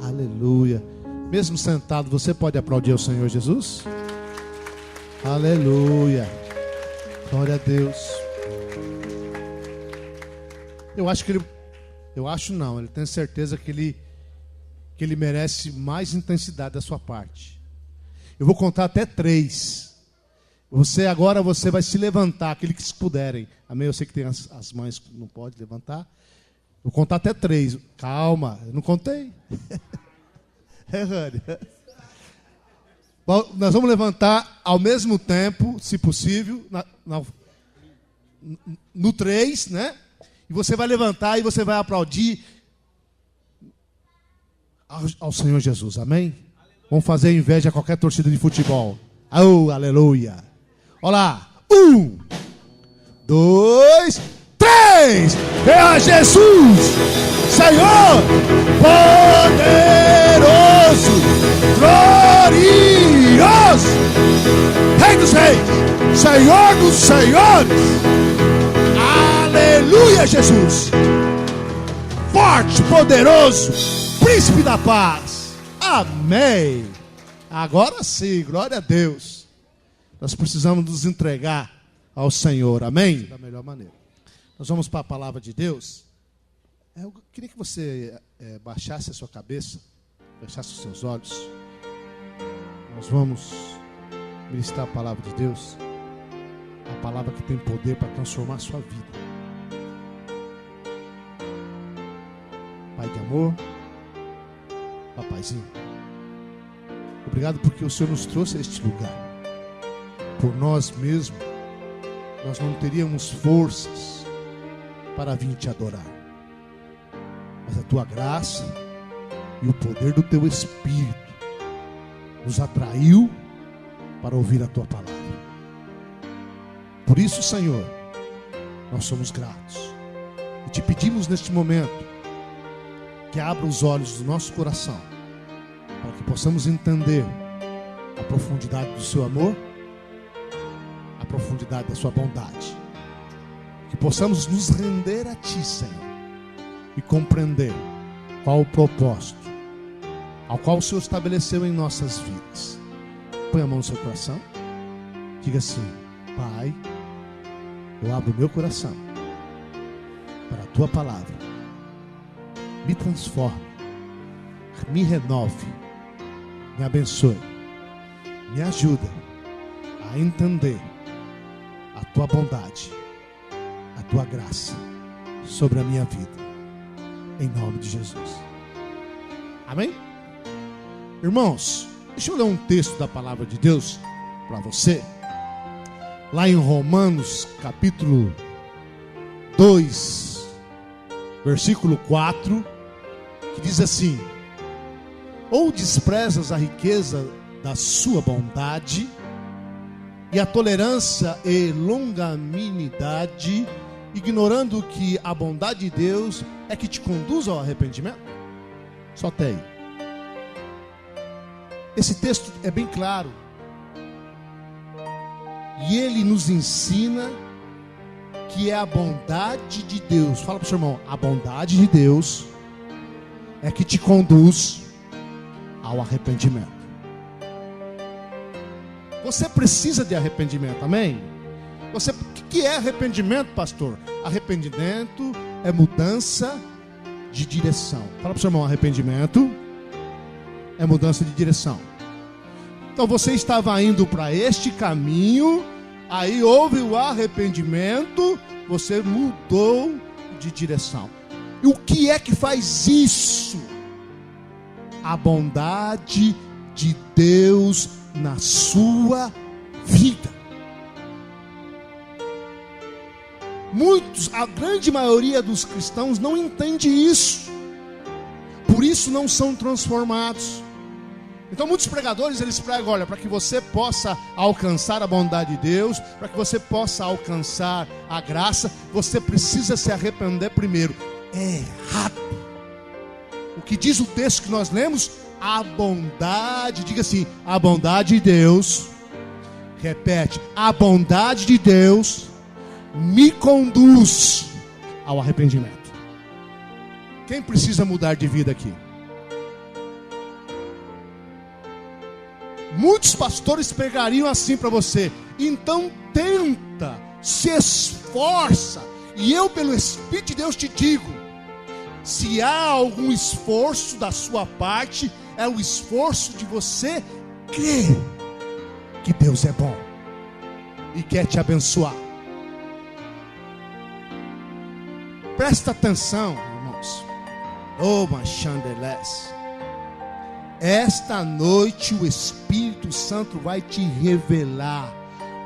Aleluia. Mesmo sentado, você pode aplaudir ao Senhor Jesus? Aleluia. Glória a Deus. Ele tem certeza que ele merece mais intensidade da sua parte. Eu vou contar até 3. Você vai se levantar, aqueles que puderem. Amém? Eu sei que tem as mães que não podem levantar. Vou contar até 3. Calma, eu não contei. Rani. Nós vamos levantar ao mesmo tempo, se possível, no 3, né? E você vai levantar e você vai aplaudir ao Senhor Jesus, amém? Vamos fazer inveja a qualquer torcida de futebol. Oh, aleluia. Olha lá. 1, 2, 3. É Jesus, Senhor poderoso, glorioso, Rei dos reis, Senhor dos senhores. Aleluia, Jesus. Forte, poderoso, príncipe da paz. Amém. Agora sim, glória a Deus. Nós precisamos nos entregar ao Senhor, amém? Da melhor maneira. Nós vamos para a palavra de Deus. Eu queria que você baixasse a sua cabeça, fechasse os seus olhos. Nós vamos ministrar a palavra de Deus. A palavra que tem poder para transformar a sua vida. Pai de amor, papaizinho, obrigado porque o Senhor nos trouxe a este lugar. Por nós mesmos, nós não teríamos forças para vir te adorar. Mas a tua graça e o poder do teu Espírito nos atraiu para ouvir a tua palavra. Por isso, Senhor, nós somos gratos. E te pedimos neste momento que abra os olhos do nosso coração para que possamos entender a profundidade do seu amor, a profundidade da sua bondade. Que possamos nos render a ti, Senhor, e compreender qual o propósito ao qual o Senhor estabeleceu em nossas vidas. Põe a mão no seu coração. Diga assim: Pai, eu abro o meu coração para a tua palavra. Me transforme, me renove, me abençoe, me ajuda a entender a tua bondade, a tua graça sobre a minha vida, em nome de Jesus. Amém? Irmãos, deixa eu ler um texto da palavra de Deus para você, lá em Romanos capítulo 2, versículo 4, que diz assim: ou desprezas a riqueza da sua bondade e a tolerância e longanimidade, ignorando que a bondade de Deus é que te conduz ao arrependimento? Só até aí. Esse texto é bem claro. E ele nos ensina que é a bondade de Deus. Fala para o seu irmão: a bondade de Deus é que te conduz ao arrependimento. Você precisa de arrependimento, amém? O que é arrependimento, pastor? Arrependimento é mudança de direção. Fala para o seu irmão: arrependimento é mudança de direção. Então você estava indo para este caminho, aí houve o arrependimento, você mudou de direção. E o que é que faz isso? A bondade de Deus na sua vida. A grande maioria dos cristãos não entende isso. Por isso não são transformados. Então muitos pregadores, eles pregam: olha, para que você possa alcançar a bondade de Deus, para que você possa alcançar a graça, você precisa se arrepender primeiro. É errado. O que diz o texto que nós lemos? A bondade, diga assim: a bondade de Deus, repete, a bondade de Deus me conduz ao arrependimento. Quem precisa mudar de vida aqui? muitos pastores pregariam assim para você: então tenta, se esforça. E eu, pelo Espírito de Deus, te digo: se há algum esforço da sua parte, é o esforço de você crer que Deus é bom e quer te abençoar. Presta atenção, irmãos. Oh, Machandeles. Esta noite o Espírito Santo vai te revelar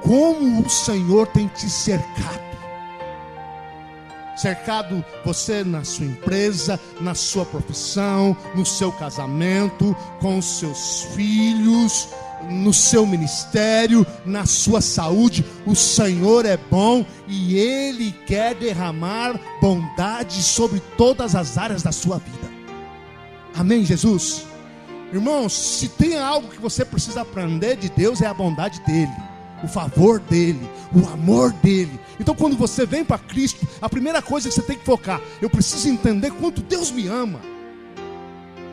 como o Senhor tem te cercado. Cercado você na sua empresa, na sua profissão, no seu casamento, com os seus filhos, no seu ministério, na sua saúde. O Senhor é bom e Ele quer derramar bondade sobre todas as áreas da sua vida. Amém, Jesus? Irmãos, se tem algo que você precisa aprender de Deus, é a bondade dEle, o favor dEle, o amor dEle. Então quando você vem para Cristo, a primeira coisa que você tem que focar: eu preciso entender quanto Deus me ama,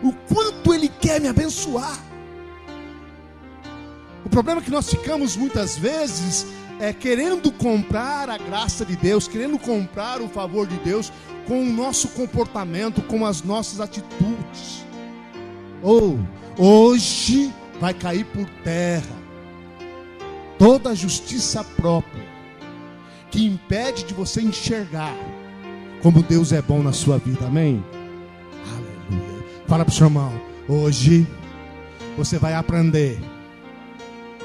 o quanto Ele quer me abençoar. O problema é que nós ficamos muitas vezes querendo comprar a graça de Deus, querendo comprar o favor de Deus com o nosso comportamento, com as nossas atitudes. Hoje vai cair por terra toda a justiça própria que impede de você enxergar como Deus é bom na sua vida. Amém? Aleluia. Fala para o seu irmão: hoje você vai aprender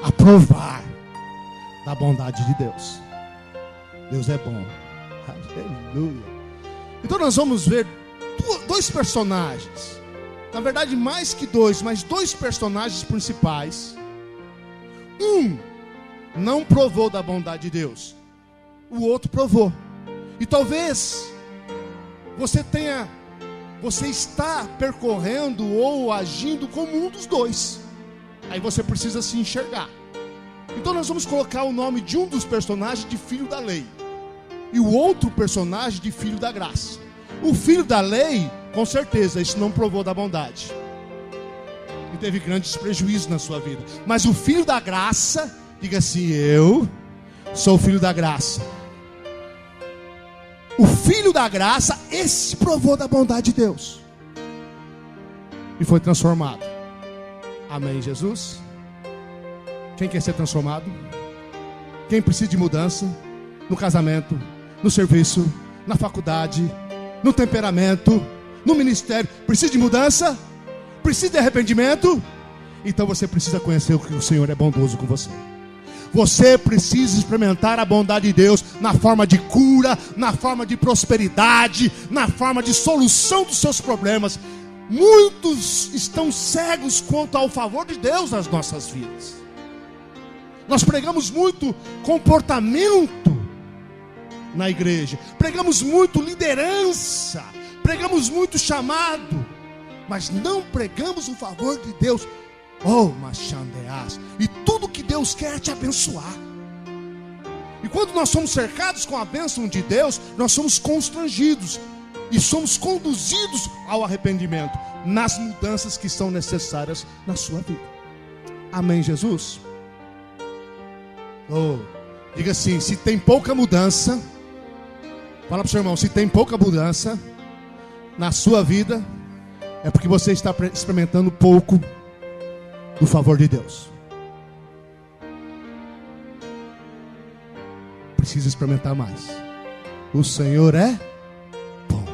a provar da bondade de Deus. Deus é bom. Aleluia. Então nós vamos ver dois personagens. Na verdade, mais que dois, mas dois personagens principais. Um não provou da bondade de Deus, o outro provou. E talvez você está percorrendo ou agindo como um dos dois. Aí você precisa se enxergar. Então nós vamos colocar o nome de um dos personagens de filho da lei e o outro personagem de filho da graça. O filho da lei, com certeza, isso não provou da bondade e teve grandes prejuízos na sua vida. Mas o filho da graça, diga assim: eu sou o filho da graça. O filho da graça, esse provou da bondade de Deus e foi transformado. Amém, Jesus? Quem quer ser transformado? Quem precisa de mudança? No casamento, no serviço, na faculdade, no temperamento, no ministério. Precisa de mudança? Precisa de arrependimento? Então você precisa conhecer que o Senhor é bondoso com você. Você precisa experimentar a bondade de Deus na forma de cura, na forma de prosperidade, na forma de solução dos seus problemas. Muitos estão cegos quanto ao favor de Deus nas nossas vidas. Nós pregamos muito comportamento na igreja, pregamos muito liderança, pregamos muito chamado, mas não pregamos o favor de Deus. Oh, machandeás. E tudo que Deus quer é te abençoar. E quando nós somos cercados com a bênção de Deus, nós somos constrangidos e somos conduzidos ao arrependimento, nas mudanças que são necessárias na sua vida. Amém, Jesus? Diga assim: se tem pouca mudança, fala para o seu irmão, se tem pouca mudança na sua vida, é porque você está experimentando pouco do favor de Deus. Precisa experimentar mais. O Senhor é bom.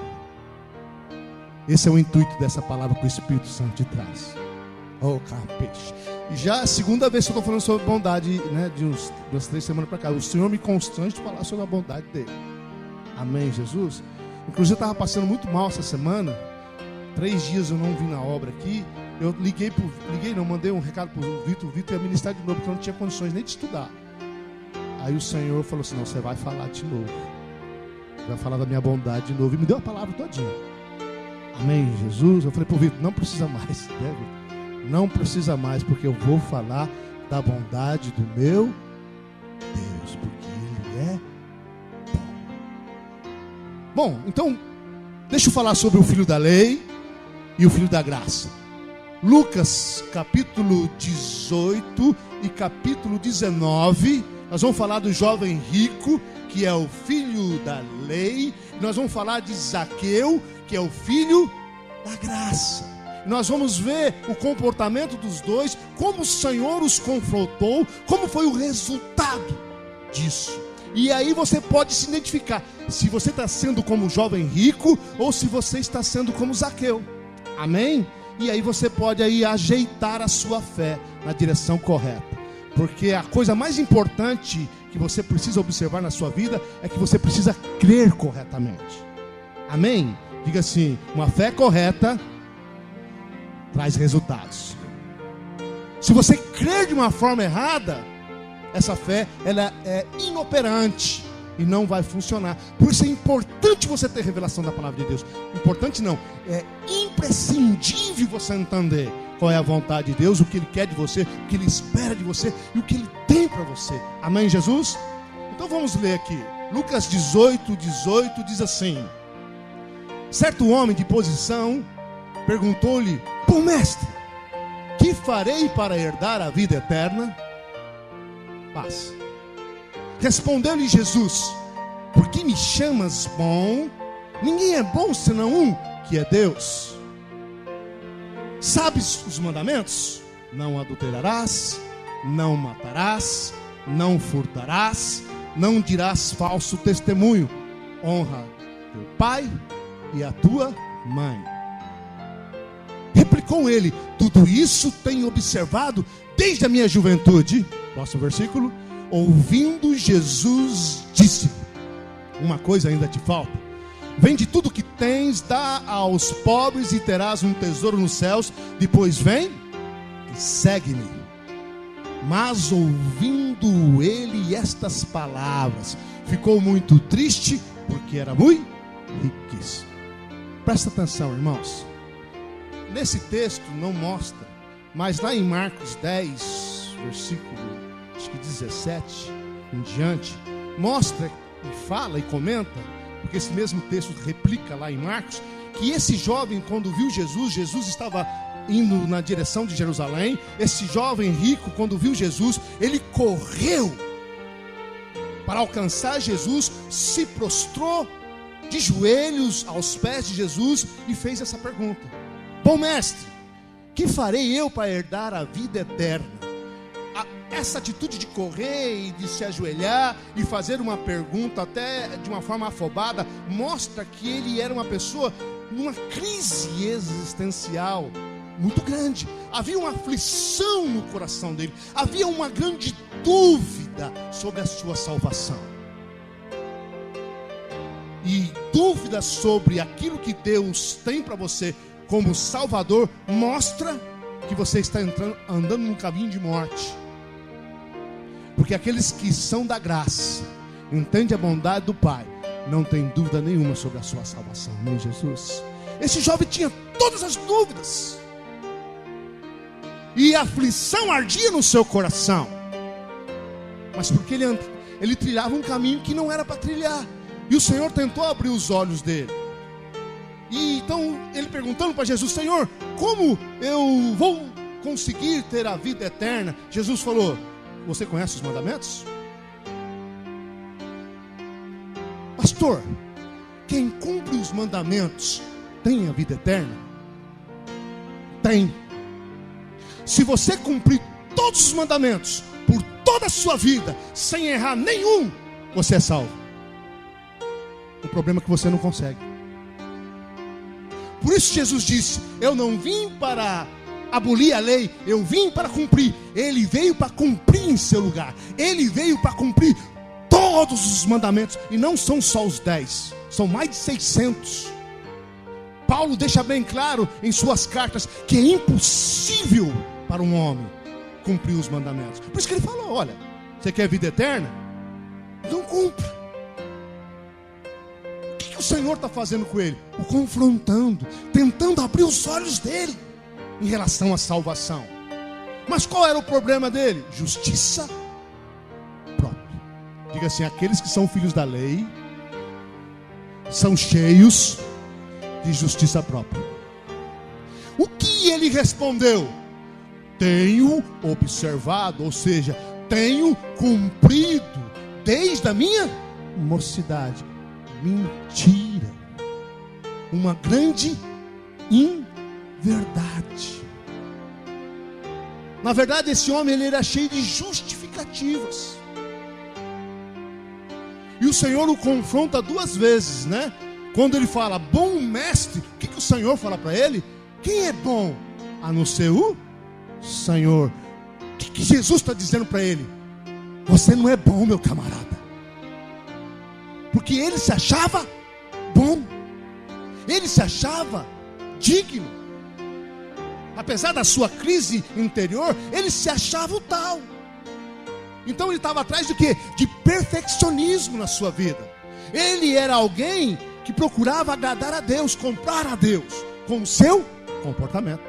Esse é o intuito dessa palavra que o Espírito Santo te traz. Oh, capete. E já é a segunda vez que eu estou falando sobre bondade, né, de umas 3 semanas para cá. O Senhor me constrange de falar sobre a bondade dele. Amém, Jesus? Inclusive eu estava passando muito mal essa semana. 3 dias eu não vim na obra aqui. Eu mandei um recado para o Vitor. O Vitor ia ministrar de novo, porque eu não tinha condições nem de estudar. Aí o Senhor falou assim: não, você vai falar de novo. Vai falar da minha bondade de novo. E me deu a palavra todinha. Amém, Jesus? Eu falei para o Vitor: não precisa mais, né, Vitor? Não precisa mais, porque eu vou falar da bondade do meu Deus, porque Ele é bom. Bom, então, deixa eu falar sobre o filho da lei e o filho da graça. Lucas capítulo 18 e capítulo 19, nós vamos falar do jovem rico, que é o filho da lei. Nós vamos falar de Zaqueu, que é o filho da graça. Nós vamos ver o comportamento dos dois, como o Senhor os confrontou, como foi o resultado disso. E aí você pode se identificar, se você está sendo como o jovem rico, ou se você está sendo como Zaqueu. Amém? E aí você pode aí ajeitar a sua fé na direção correta. Porque a coisa mais importante que você precisa observar na sua vida é que você precisa crer corretamente. Amém? Diga assim: uma fé correta traz resultados. Se você crer de uma forma errada, essa fé ela é inoperante e não vai funcionar. Por isso é importante você ter revelação da palavra de Deus. Importante não, é imprescindível você entender qual é a vontade de Deus, o que Ele quer de você, o que Ele espera de você e o que Ele tem para você. Amém, Jesus? Então vamos ler aqui. Lucas 18 diz assim: certo homem de posição perguntou-lhe: bom mestre, que farei para herdar a vida eterna? Paz. Respondeu-lhe Jesus: por que me chamas bom? Ninguém é bom senão um, que é Deus. Sabes os mandamentos? Não adulterarás, não matarás, não furtarás, não dirás falso testemunho, honra teu pai e a tua mãe. Replicou ele: tudo isso tenho observado desde a minha juventude. Próximo versículo. Ouvindo, Jesus disse: uma coisa ainda te falta. Vende tudo que tens, dá aos pobres e terás um tesouro nos céus. Depois vem e segue-me. Mas ouvindo ele estas palavras, ficou muito triste, porque era muito riquíssimo. Presta atenção, irmãos. Nesse texto não mostra, mas lá em Marcos 10, versículo acho que 17 em diante, mostra e fala e comenta, porque esse mesmo texto replica lá em Marcos, que esse jovem, quando viu Jesus, Jesus estava indo na direção de Jerusalém. Esse jovem rico, quando viu Jesus, ele correu para alcançar Jesus, se prostrou de joelhos aos pés de Jesus e fez essa pergunta: bom mestre, que farei eu para herdar a vida eterna? Essa atitude de correr e de se ajoelhar e fazer uma pergunta até de uma forma afobada mostra que ele era uma pessoa numa crise existencial muito grande. Havia uma aflição no coração dele, havia uma grande dúvida sobre a sua salvação. E dúvida sobre aquilo que Deus tem para você como Salvador mostra que você está andando num caminho de morte. Porque aqueles que são da graça, entendem a bondade do Pai, não tem dúvida nenhuma sobre a sua salvação. Amém, Jesus? Esse jovem tinha todas as dúvidas, e a aflição ardia no seu coração, mas porque ele trilhava um caminho que não era para trilhar, e o Senhor tentou abrir os olhos dele. E então ele perguntando para Jesus: Senhor, como eu vou conseguir ter a vida eterna? Jesus falou: você conhece os mandamentos? Pastor, quem cumpre os mandamentos tem a vida eterna? Tem. Se você cumprir todos os mandamentos por toda a sua vida, sem errar nenhum, você é salvo. O problema é que você não consegue. Por isso Jesus disse: eu não vim para abolir a lei, eu vim para cumprir. Ele veio para cumprir em seu lugar. Ele veio para cumprir todos os mandamentos. E não são só os 10, são mais de 600. Paulo deixa bem claro em suas cartas que é impossível para um homem cumprir os mandamentos. Por isso que ele falou: olha, você quer vida eterna? Então cumpra. O que o Senhor está fazendo com ele? O confrontando, tentando abrir os olhos dele em relação à salvação. Mas qual era o problema dele? Justiça própria. Diga assim: aqueles que são filhos da lei são cheios de justiça própria. O que que ele respondeu? Tenho observado, ou seja, tenho cumprido desde a minha mocidade. Mentira. Uma grande inverdade. Na verdade, esse homem ele era cheio de justificativas. E o Senhor o confronta 2 vezes, né? Quando ele fala, bom mestre, o que o Senhor fala para ele? Quem é bom? A não ser o Senhor. O que Jesus está dizendo para ele? Você não é bom, meu camarada. Porque ele se achava bom. Ele se achava digno. Apesar da sua crise interior, ele se achava o tal. Então ele estava atrás de quê? De perfeccionismo na sua vida. Ele era alguém que procurava agradar a Deus, comprar a Deus com o seu comportamento.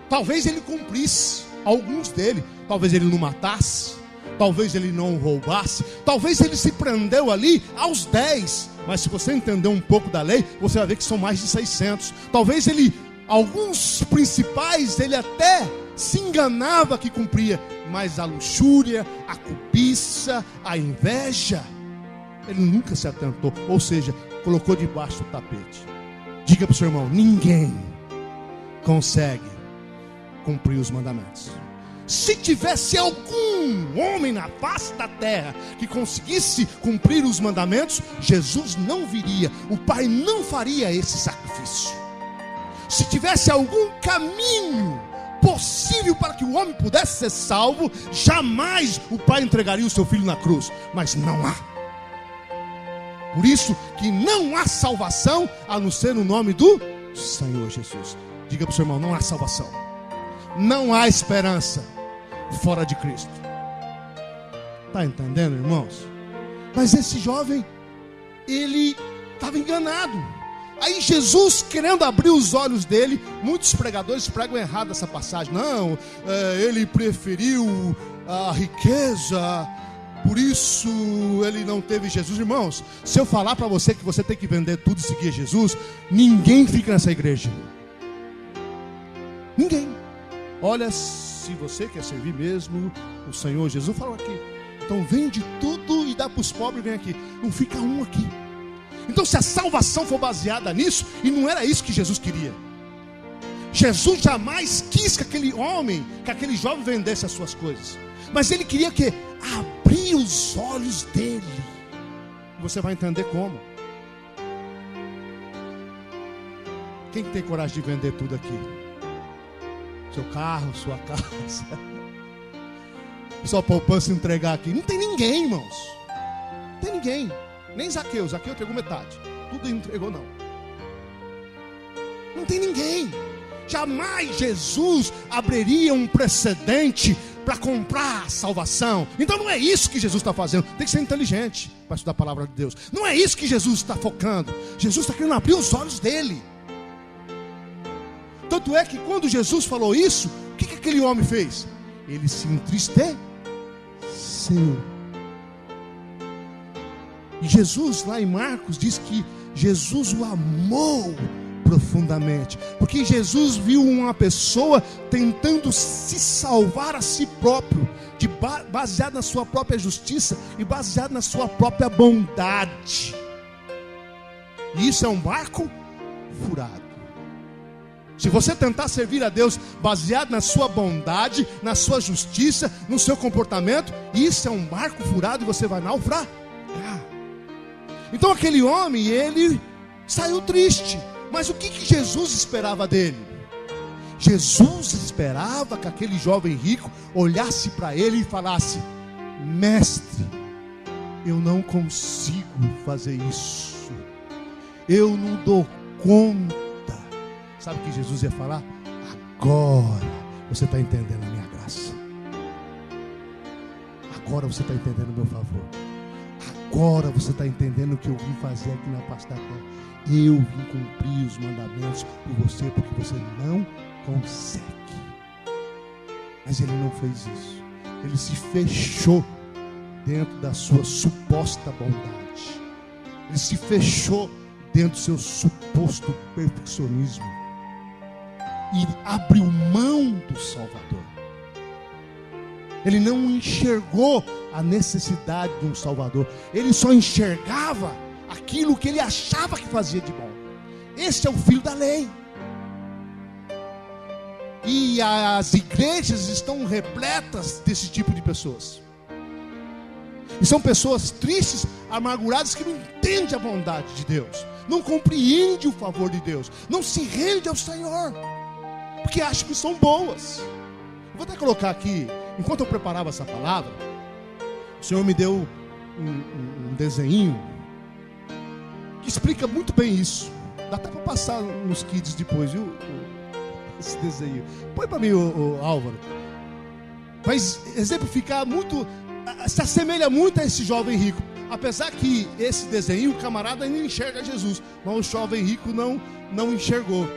Talvez ele cumprisse alguns dele. Talvez ele não matasse, talvez ele não roubasse, talvez ele se prendeu ali aos 10. Mas se você entender um pouco da lei, você vai ver que são mais de 600. Talvez ele, alguns principais, ele até se enganava que cumpria. Mas a luxúria, a cobiça, a inveja, ele nunca se atentou. Ou seja, colocou debaixo do tapete. Diga para o seu irmão, ninguém consegue cumprir os mandamentos. Se tivesse algum homem na face da terra que conseguisse cumprir os mandamentos, Jesus não viria, o Pai não faria esse sacrifício. Se tivesse algum caminho possível para que o homem pudesse ser salvo, jamais o Pai entregaria o seu filho na cruz. Mas não há. Por isso que não há salvação a não ser no nome do Senhor Jesus. Diga para o seu irmão, não há salvação. Não há esperança fora de Cristo. Está entendendo, irmãos? Mas esse jovem, ele estava enganado. Aí Jesus, querendo abrir os olhos dele, muitos pregadores pregam errado essa passagem. Não, ele preferiu a riqueza, por isso ele não teve Jesus. Irmãos, se eu falar para você que você tem que vender tudo e seguir Jesus, ninguém fica nessa igreja. Ninguém. Olha, se você quer servir mesmo o Senhor Jesus, falou aqui. Então vende tudo e dá para os pobres e vem aqui. Não fica um aqui. Então se a salvação for baseada nisso, e não era isso que Jesus queria. Jesus jamais quis que aquele homem, que aquele jovem vendesse as suas coisas. Mas ele queria que abrir os olhos dele. Você vai entender como. Quem tem coragem de vender tudo aqui? Seu carro, sua casa. Sua poupança entregar aqui. Não tem ninguém, irmãos. Não tem ninguém. Nem Zaqueu. Zaqueu entregou metade. Tudo entregou não. Não tem ninguém. Jamais Jesus abriria um precedente para comprar a salvação. Então não é isso que Jesus está fazendo. Tem que ser inteligente para estudar a palavra de Deus. Não é isso que Jesus está focando. Jesus está querendo abrir os olhos dele. Tanto é que quando Jesus falou isso, o que aquele homem fez? Ele se entristeceu. E Jesus, lá em Marcos, diz que Jesus o amou profundamente. Porque Jesus viu uma pessoa tentando se salvar a si próprio, baseado na sua própria justiça e baseado na sua própria bondade. E isso é um barco furado. Se você tentar servir a Deus baseado na sua bondade, na sua justiça, no seu comportamento, isso é um barco furado e você vai naufragar. Então aquele homem, ele saiu triste. Mas o que Jesus esperava dele? Jesus esperava que aquele jovem rico olhasse para ele e falasse: mestre, eu não consigo fazer isso. Eu não dou conta. Sabe o que Jesus ia falar? Agora você está entendendo a minha graça. Agora você está entendendo o meu favor. Agora você está entendendo o que eu vim fazer aqui na face da terra. Eu vim cumprir os mandamentos por você, porque você não consegue. Mas ele não fez isso. Ele se fechou dentro da sua suposta bondade. Ele se fechou dentro do seu suposto perfeccionismo. e abriu mão do Salvador. Ele não enxergou a necessidade de um Salvador. Ele só enxergava aquilo que ele achava que fazia de bom. Esse é o filho da lei. E as igrejas estão repletas desse tipo de pessoas. E são pessoas tristes, amarguradas, que não entendem a bondade de Deus, não compreendem o favor de Deus, não se rendem ao Senhor, porque acham que são boas. Eu vou até colocar aqui, enquanto eu preparava essa palavra, o Senhor me deu um desenho que explica muito bem isso. Dá até para passar nos kids depois, viu? Esse desenho. Põe para mim, o Álvaro. Vai exemplificar muito, se assemelha muito a esse jovem rico. Apesar que esse desenho, o camarada ainda enxerga Jesus, mas o jovem rico não enxergou.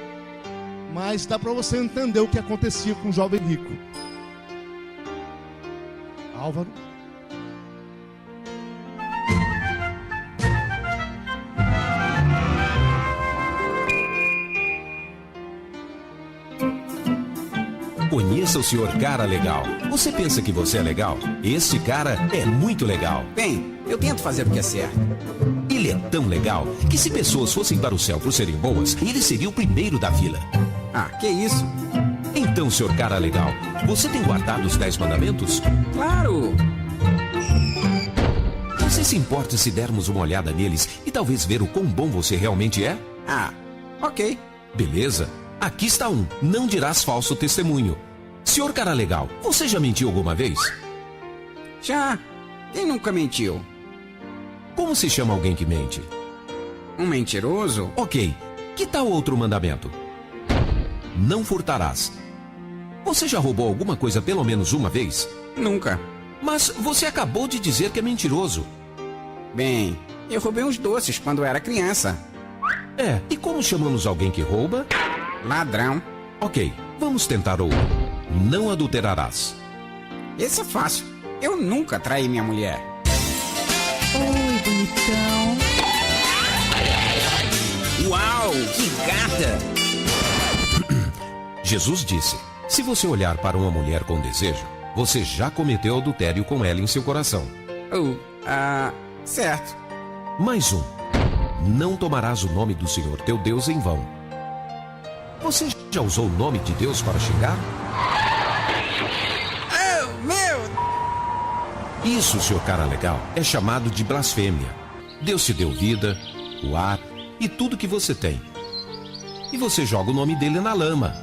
Mas dá para você entender o que acontecia com o jovem rico. Álvaro. Conheça o senhor Cara Legal. Você pensa que você é legal? Este cara é muito legal. Bem, eu tento fazer o que é certo. Ele é tão legal que se pessoas fossem para o céu por serem boas, ele seria o primeiro da fila. Ah, que isso? Então, senhor Cara Legal, você tem guardado os 10 mandamentos? Claro! Você se importa se dermos uma olhada neles e talvez ver o quão bom você realmente é? Ah, ok. Beleza. Aqui está um. Não dirás falso testemunho. Senhor Cara Legal, você já mentiu alguma vez? Já. Quem nunca mentiu? Como se chama alguém que mente? Um mentiroso? Ok. Que tal outro mandamento? Não furtarás. Você já roubou alguma coisa pelo menos uma vez? Nunca. Mas você acabou de dizer que é mentiroso. Bem, eu roubei uns doces quando era criança. É, e como chamamos alguém que rouba? Ladrão. Ok, vamos tentar outro. Não adulterarás. Esse é fácil. Eu nunca traí minha mulher. Oi, bonitão. Uau, que gata! Jesus disse: se você olhar para uma mulher com desejo, você já cometeu adultério com ela em seu coração. Certo. Mais um. Não tomarás o nome do Senhor teu Deus em vão. Você já usou o nome de Deus para xingar? Oh, meu! Isso, senhor Cara Legal, é chamado de blasfêmia. Deus te deu vida, o ar e tudo que você tem. E você joga o nome dele na lama.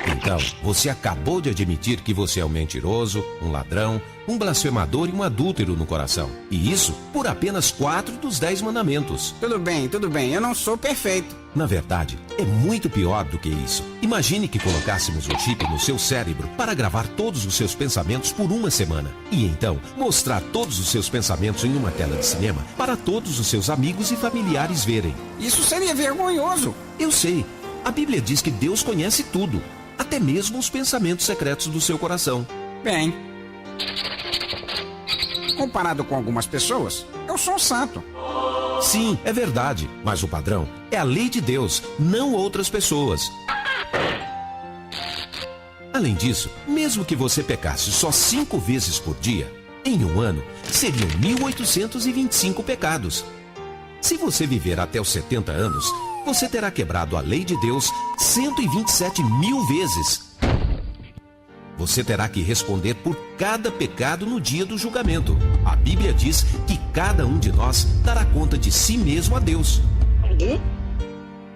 Então, você acabou de admitir que você é um mentiroso, um ladrão, um blasfemador e um adúltero no coração. E isso por apenas 4 dos 10 mandamentos. Tudo bem, eu não sou perfeito. Na verdade, é muito pior do que isso. Imagine que colocássemos um chip no seu cérebro para gravar todos os seus pensamentos por uma semana. E então, mostrar todos os seus pensamentos em uma tela de cinema para todos os seus amigos e familiares verem. Isso seria vergonhoso. Eu sei. A Bíblia diz que Deus conhece tudo, até mesmo os pensamentos secretos do seu coração. Bem, comparado com algumas pessoas, eu sou um santo. Sim, é verdade, mas o padrão é a lei de Deus, não outras pessoas. Além disso, mesmo que você pecasse só 5 vezes por dia, em um ano, seriam 1.825 pecados. Se você viver até os 70 anos, você terá quebrado a lei de Deus 127.000 vezes. Você terá que responder por cada pecado no dia do julgamento. A Bíblia diz que cada um de nós dará conta de si mesmo a Deus.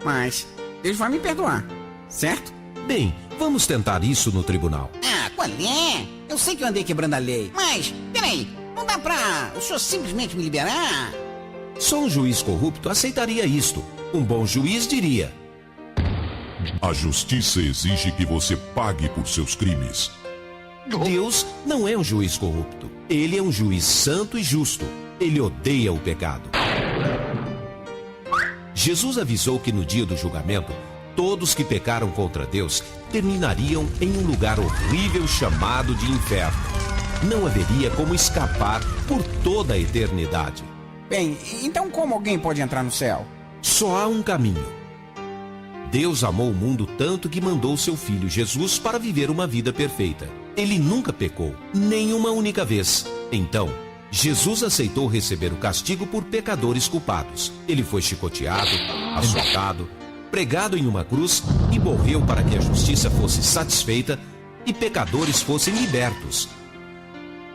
Mas Deus vai me perdoar, certo? Bem, vamos tentar isso no tribunal. Ah, qual é? Eu sei que eu andei quebrando a lei, mas, peraí, não dá pra o senhor simplesmente me liberar? Só um juiz corrupto aceitaria isto. Um bom juiz diria: a justiça exige que você pague por seus crimes. Deus não é um juiz corrupto. Ele é um juiz santo e justo. Ele odeia o pecado. Jesus avisou que no dia do julgamento, todos que pecaram contra Deus terminariam em um lugar horrível chamado de inferno. Não haveria como escapar por toda a eternidade. Bem, então como alguém pode entrar no céu? Só há um caminho. Deus amou o mundo tanto que mandou seu filho Jesus para viver uma vida perfeita. Ele nunca pecou, nem uma única vez. Então, Jesus aceitou receber o castigo por pecadores culpados. Ele foi chicoteado, açoitado, pregado em uma cruz e morreu para que a justiça fosse satisfeita e pecadores fossem libertos.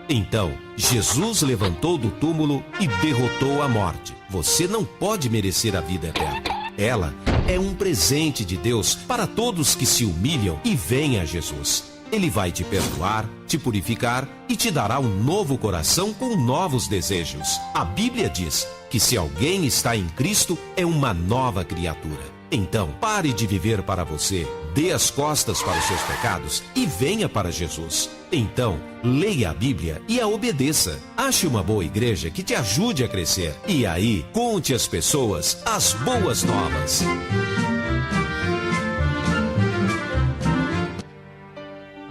Então, Jesus levantou do túmulo e derrotou a morte. Você não pode merecer a vida eterna. Ela é um presente de Deus para todos que se humilham e vêm a Jesus. Ele vai te perdoar, te purificar e te dará um novo coração com novos desejos. A Bíblia diz que se alguém está em Cristo, é uma nova criatura. Então, pare de viver para você, dê as costas para os seus pecados e venha para Jesus. Então, leia a Bíblia e a obedeça. Ache uma boa igreja que te ajude a crescer. E aí, conte às pessoas as boas novas.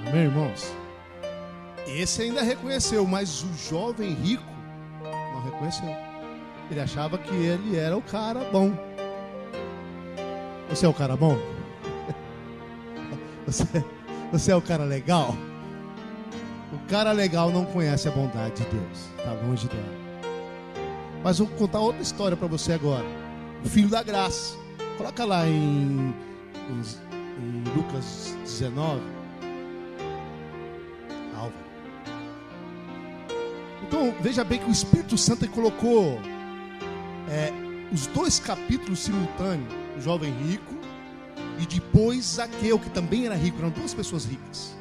Amém, irmãos? Esse ainda reconheceu, mas o jovem rico não reconheceu. Ele achava que ele era o cara bom. Você é o cara bom? Você é o cara legal? O cara legal não conhece a bondade de Deus. Está longe dela. Mas eu vou contar outra história para você agora. O filho da graça. Coloca lá em Lucas 19. Álvaro. Então, veja bem que o Espírito Santo colocou os dois capítulos simultâneos. O jovem rico e depois Zaqueu, que também era rico. Eram duas pessoas ricas.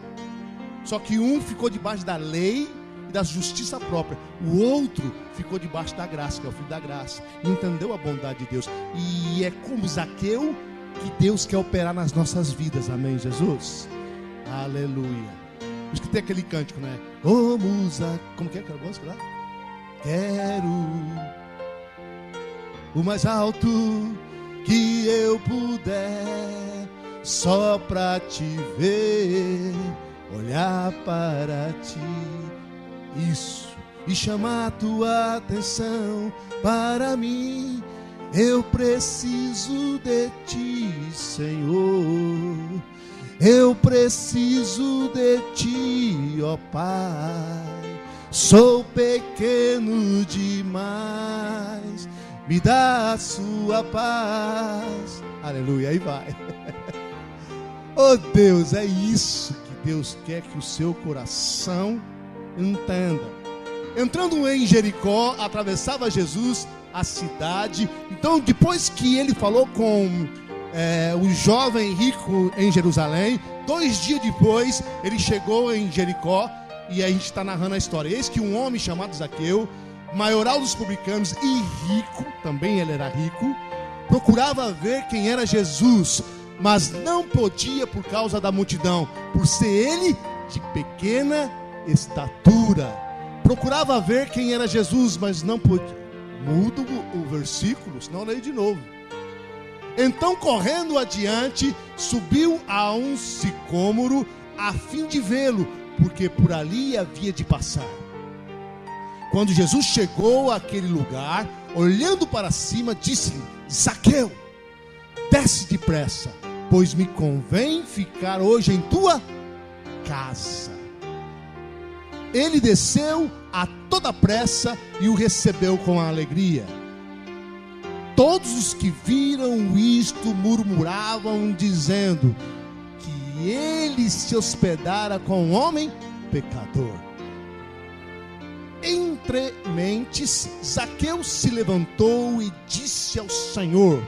Só que um ficou debaixo da lei e da justiça própria. O outro ficou debaixo da graça, que é o filho da graça. E entendeu a bondade de Deus. E é como Zaqueu que Deus quer operar nas nossas vidas. Amém, Jesus? Aleluia. Por isso que tem aquele cântico, né? Como que é aquela música lá? Quero o mais alto que eu puder, só pra te ver, olhar para ti, isso, e chamar tua atenção para mim. Eu preciso de ti, Senhor. Eu preciso de ti, ó Pai. Sou pequeno demais. Me dá a sua paz. Aleluia, aí vai. Oh Deus, é isso que Deus quer que o seu coração entenda. Entrando em Jericó, atravessava Jesus a cidade. Então, depois que ele falou com o jovem rico em Jerusalém, 2 dias depois, ele chegou em Jericó. E a gente está narrando a história. Eis que um homem chamado Zaqueu, maioral dos publicanos e rico, também ele era rico, procurava ver quem era Jesus, mas não podia por causa da multidão, por ser ele de pequena estatura. Procurava ver quem era Jesus, mas não podia. Mudo o versículo, senão eu leio de novo. Então, correndo adiante, subiu a um sicômoro a fim de vê-lo, porque por ali havia de passar. Quando Jesus chegou àquele lugar, olhando para cima, disse-lhe: Zaqueu, desce depressa, pois me convém ficar hoje em tua casa. Ele desceu a toda pressa e o recebeu com alegria. Todos os que viram isto murmuravam, dizendo que ele se hospedara com um homem pecador. Entre mentes, Zaqueu se levantou e disse ao Senhor: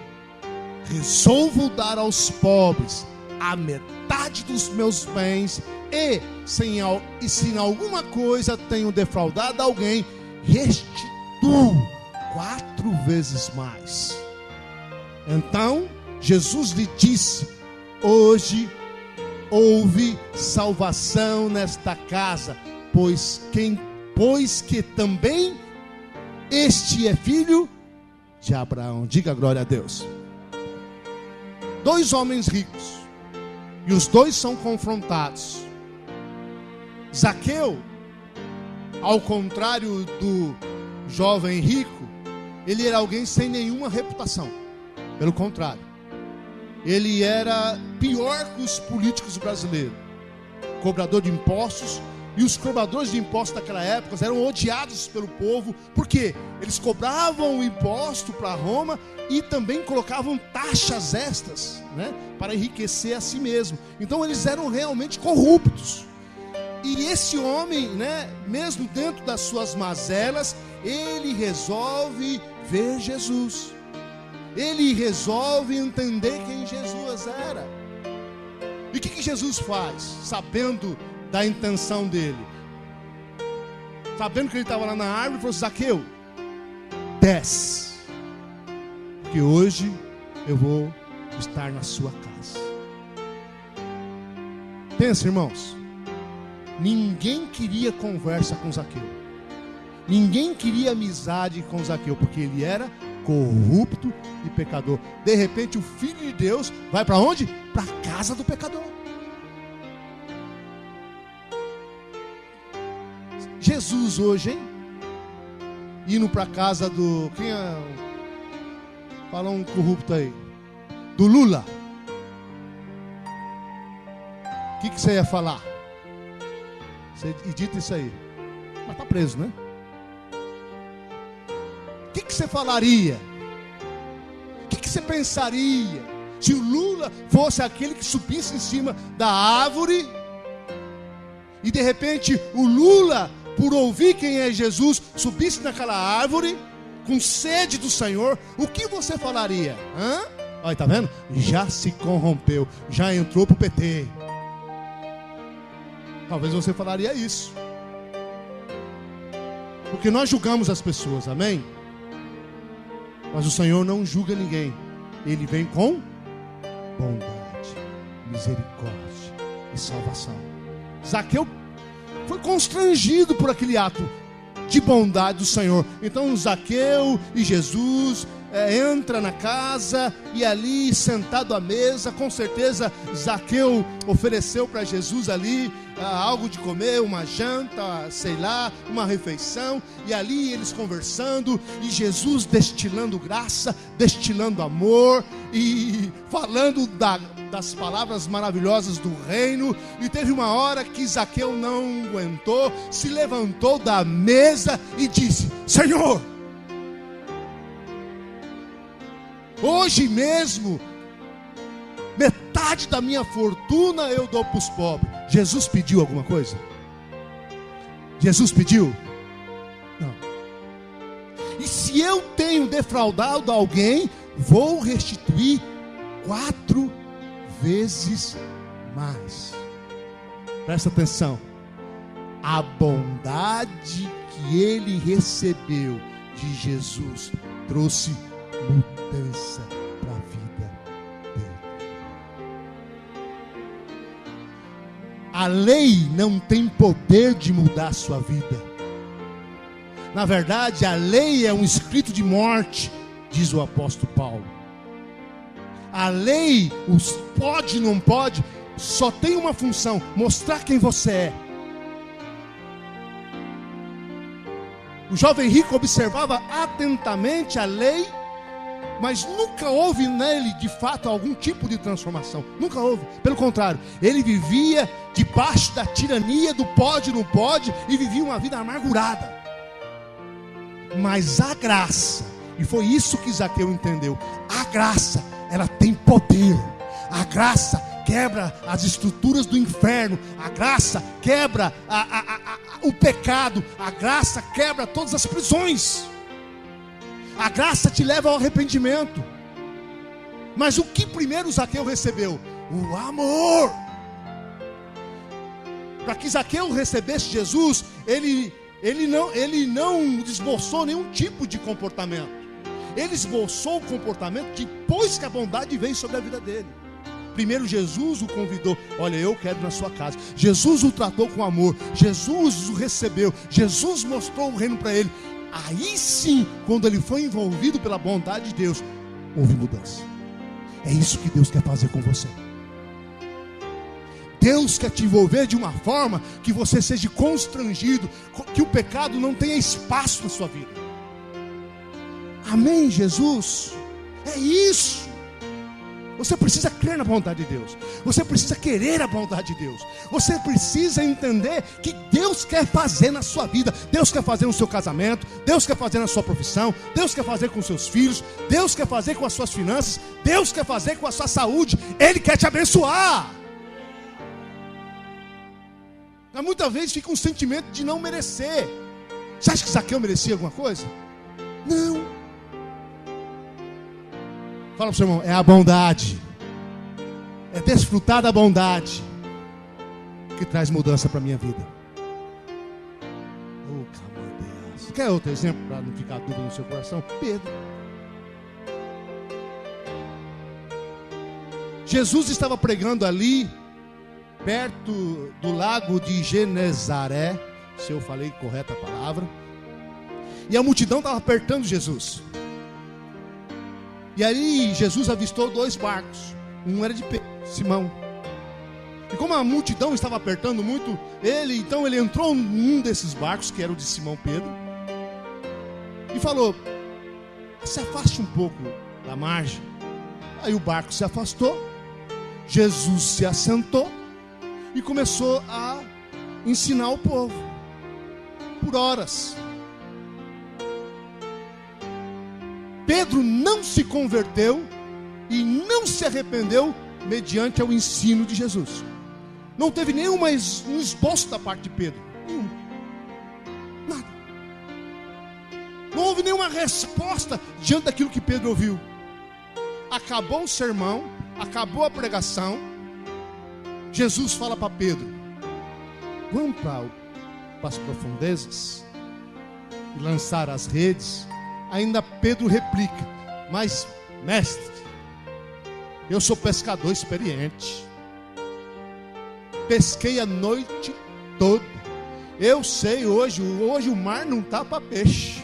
resolvo dar aos pobres a metade dos meus bens, e se em alguma coisa tenho defraudado alguém, restituo 4 vezes mais. Então Jesus lhe disse: hoje houve salvação nesta casa, pois que também este é filho de Abraão. Diga glória a Deus. 2 homens ricos, e os dois são confrontados. Zaqueu, ao contrário do jovem rico, ele era alguém sem nenhuma reputação. Pelo contrário, ele era pior que os políticos brasileiros, cobrador de impostos. E os cobradores de impostos daquela época eram odiados pelo povo, porque eles cobravam o imposto para Roma e também colocavam taxas extras, né, para enriquecer a si mesmo. Então eles eram realmente corruptos. E esse homem, né, mesmo dentro das suas mazelas, ele resolve ver Jesus. Ele resolve entender quem Jesus era. E o que Jesus faz, sabendo da intenção dele? Sabendo que ele estava lá na árvore, ele falou: Zaqueu, desce, porque hoje eu vou estar na sua casa. Pensa, irmãos, ninguém queria conversa com Zaqueu, ninguém queria amizade com Zaqueu, porque ele era corrupto e pecador. De repente o Filho de Deus vai para onde? Para a casa do pecador. Jesus hoje, hein? Indo para a casa do... Quem é? Fala um corrupto aí. Do Lula. O que você ia falar? Você edita isso aí. Mas tá preso, né? O que você falaria? O que você pensaria se o Lula fosse aquele que subisse em cima da árvore e de repente o Lula, por ouvir quem é Jesus, subisse naquela árvore com sede do Senhor? O que você falaria? Olha, tá vendo? Já se corrompeu, já entrou pro PT. Talvez você falaria isso, porque nós julgamos as pessoas, amém? Mas o Senhor não julga ninguém. Ele vem com bondade, misericórdia e salvação. Zaqueu foi constrangido por aquele ato de bondade do Senhor. Então Zaqueu e Jesus entra na casa, e ali sentado à mesa, com certeza Zaqueu ofereceu para Jesus ali algo de comer, uma janta, sei lá, uma refeição, e ali eles conversando, e Jesus destilando graça, destilando amor, e falando das palavras maravilhosas do reino. E teve uma hora que Zaqueu não aguentou, se levantou da mesa e disse: Senhor, hoje mesmo metade da minha fortuna eu dou para os pobres. Jesus pediu alguma coisa? Jesus pediu? Não. E se eu tenho defraudado alguém, vou restituir 4 vezes mais. Presta atenção. A bondade que ele recebeu de Jesus trouxe mudança para a vida dele. A lei não tem poder de mudar a sua vida. Na verdade, a lei é um escrito de morte, diz o apóstolo Paulo. A lei, os pode e não pode, só tem uma função: mostrar quem você é. O jovem rico observava atentamente a lei, mas nunca houve nele de fato algum tipo de transformação. Nunca houve. Pelo contrário, ele vivia debaixo da tirania do pode e não pode, e vivia uma vida amargurada. Mas a graça, e foi isso que Zaqueu entendeu, a graça, ela tem poder. A graça quebra as estruturas do inferno. A graça quebra o pecado. A graça quebra todas as prisões. A graça te leva ao arrependimento. Mas o que primeiro Zaqueu recebeu? O amor. Para que Zaqueu recebesse Jesus, ele não esboçou nenhum tipo de comportamento. Ele esboçou o comportamento depois que a bondade veio sobre a vida dele. Primeiro Jesus o convidou: olha, eu quero ir na sua casa. Jesus o tratou com amor. Jesus o recebeu. Jesus mostrou o reino para ele. Aí sim, quando ele foi envolvido pela bondade de Deus, houve mudança. É isso que Deus quer fazer com você. Deus quer te envolver de uma forma que você seja constrangido, que o pecado não tenha espaço na sua vida. Amém, Jesus? É isso. Você precisa crer na bondade de Deus. Você precisa querer a bondade de Deus. Você precisa entender que Deus quer fazer na sua vida. Deus quer fazer no seu casamento. Deus quer fazer na sua profissão. Deus quer fazer com seus filhos. Deus quer fazer com as suas finanças. Deus quer fazer com a sua saúde. Ele quer te abençoar. Mas muitas vezes fica um sentimento de não merecer. Você acha que Zaqueu merecia alguma coisa? Não. Fala para o seu irmão, é a bondade. É desfrutar da bondade que traz mudança para a minha vida. Oh, calma, Deus. Quer outro exemplo para não ficar dúvida no seu coração? Pedro. Jesus estava pregando ali, perto do lago de Genezaré, se eu falei correta a palavra. E a multidão estava apertando Jesus. E aí Jesus avistou 2 barcos. Um era de Pedro, Simão. E como a multidão estava apertando muito então ele entrou num desses barcos, que era o de Simão Pedro, e falou: se afaste um pouco da margem. Aí o barco se afastou, Jesus se assentou e começou a ensinar o povo por horas. Pedro não se converteu e não se arrependeu mediante ao ensino de Jesus. Não teve nenhum esboço da parte de Pedro. Nenhum. Nada. Não houve nenhuma resposta diante daquilo que Pedro ouviu. Acabou o sermão, acabou a pregação. Jesus fala para Pedro: vamos para as profundezas e lançar as redes. Ainda Pedro replica: mas mestre, eu sou pescador experiente, pesquei a noite toda, eu sei hoje o mar não está para peixe,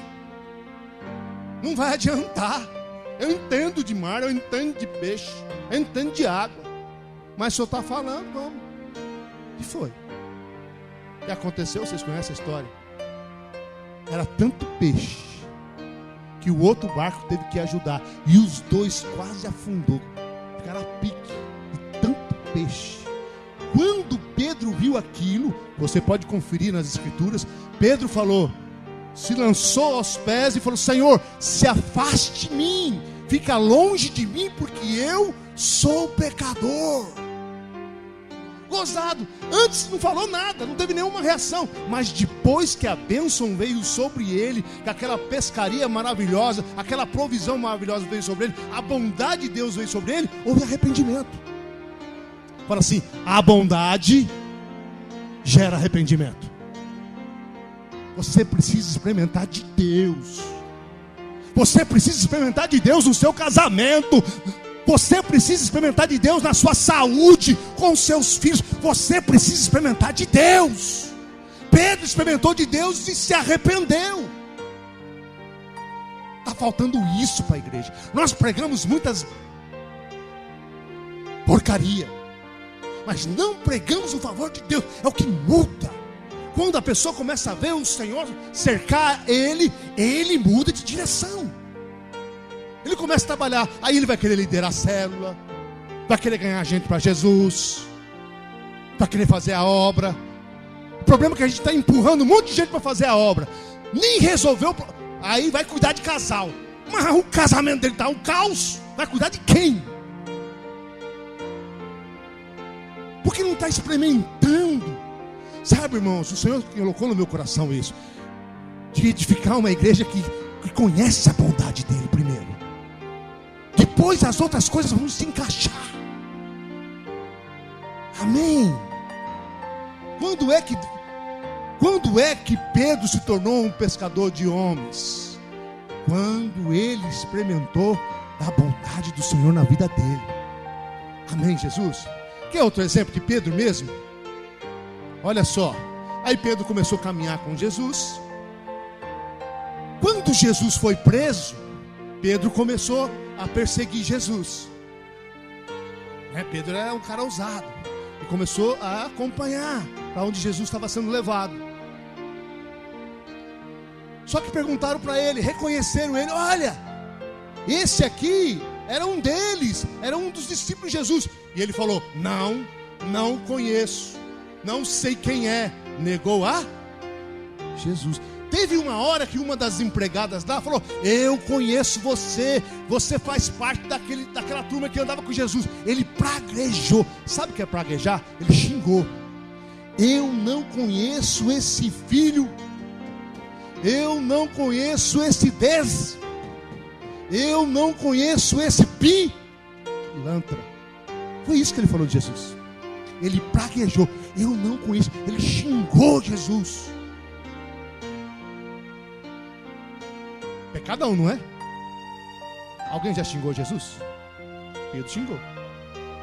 não vai adiantar. Eu entendo de mar, eu entendo de peixe, eu entendo de água, mas o senhor está falando, vamos. E foi. O que aconteceu? Vocês conhecem a história? Era tanto peixe que o outro barco teve que ajudar, e os dois quase afundou, ficaram a pique de tanto peixe. Quando Pedro viu aquilo, você pode conferir nas escrituras, Pedro falou, se lançou aos pés e falou: Senhor, se afaste de mim, fica longe de mim, porque eu sou pecador. Gozado, antes não falou nada, não teve nenhuma reação, mas depois que a bênção veio sobre ele, que aquela pescaria maravilhosa, aquela provisão maravilhosa veio sobre ele, a bondade de Deus veio sobre ele, houve arrependimento. Fala assim: a bondade gera arrependimento. Você precisa experimentar de Deus. Você precisa experimentar de Deus no seu casamento. Você precisa experimentar de Deus na sua saúde, com seus filhos. Você precisa experimentar de Deus. Pedro experimentou de Deus e se arrependeu. Está faltando isso para a igreja. Nós pregamos muitas porcaria, mas não pregamos o favor de Deus. É o que muda. Quando a pessoa começa a ver o Senhor cercar ele muda de direção. Ele começa a trabalhar, aí ele vai querer liderar a célula, vai querer ganhar gente para Jesus, vai querer fazer a obra. O problema é que a gente está empurrando um monte de gente para fazer a obra, nem resolveu. Aí vai cuidar de casal, mas o casamento dele está um caos. Vai cuidar de quem? Porque não está experimentando. Sabe, irmãos, o Senhor colocou no meu coração isso, de edificar uma igreja que conhece a bondade dele primeiro. Depois as outras coisas vão se encaixar. Amém. Quando é que Pedro se tornou um pescador de homens? Quando ele experimentou da bondade do Senhor na vida dele. Amém, Jesus? Quer outro exemplo de Pedro mesmo? Olha só. Aí Pedro começou a caminhar com Jesus. Quando Jesus foi preso, Pedro começou a perseguir Jesus. Pedro era um cara ousado e começou a acompanhar para onde Jesus estava sendo levado. Só que perguntaram para ele, reconheceram ele: olha, esse aqui era um deles, era um dos discípulos de Jesus. E ele falou: não conheço, não sei quem é. Negou a Jesus. Teve uma hora que uma das empregadas lá falou: eu conheço você, você faz parte daquela turma que andava com Jesus. Ele praguejou. Sabe o que é praguejar? Ele xingou. Eu não conheço esse filho, eu não conheço esse eu não conheço esse pilantra. Foi isso que ele falou de Jesus. Ele praguejou. Eu não conheço. Ele xingou Jesus. Pecadão, não é? Alguém já xingou Jesus? Pedro xingou.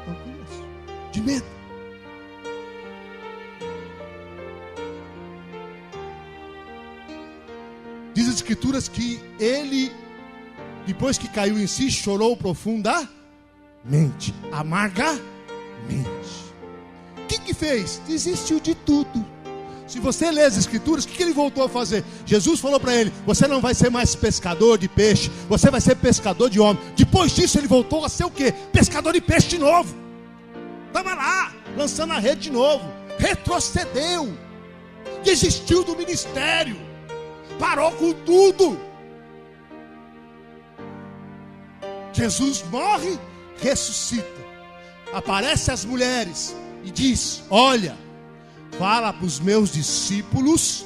Não conheço. De medo. Diz as Escrituras que ele, depois que caiu em si, chorou profundamente, amargamente. O que fez? Desistiu de tudo. Se você ler as Escrituras, o que ele voltou a fazer? Jesus falou para ele: você não vai ser mais pescador de peixe, você vai ser pescador de homem. Depois disso ele voltou a ser o quê? Pescador de peixe de novo. Estava lá, lançando a rede de novo. Retrocedeu. Desistiu do ministério. Parou com tudo. Jesus morre, ressuscita. Aparece às mulheres e diz: olha, fala para os meus discípulos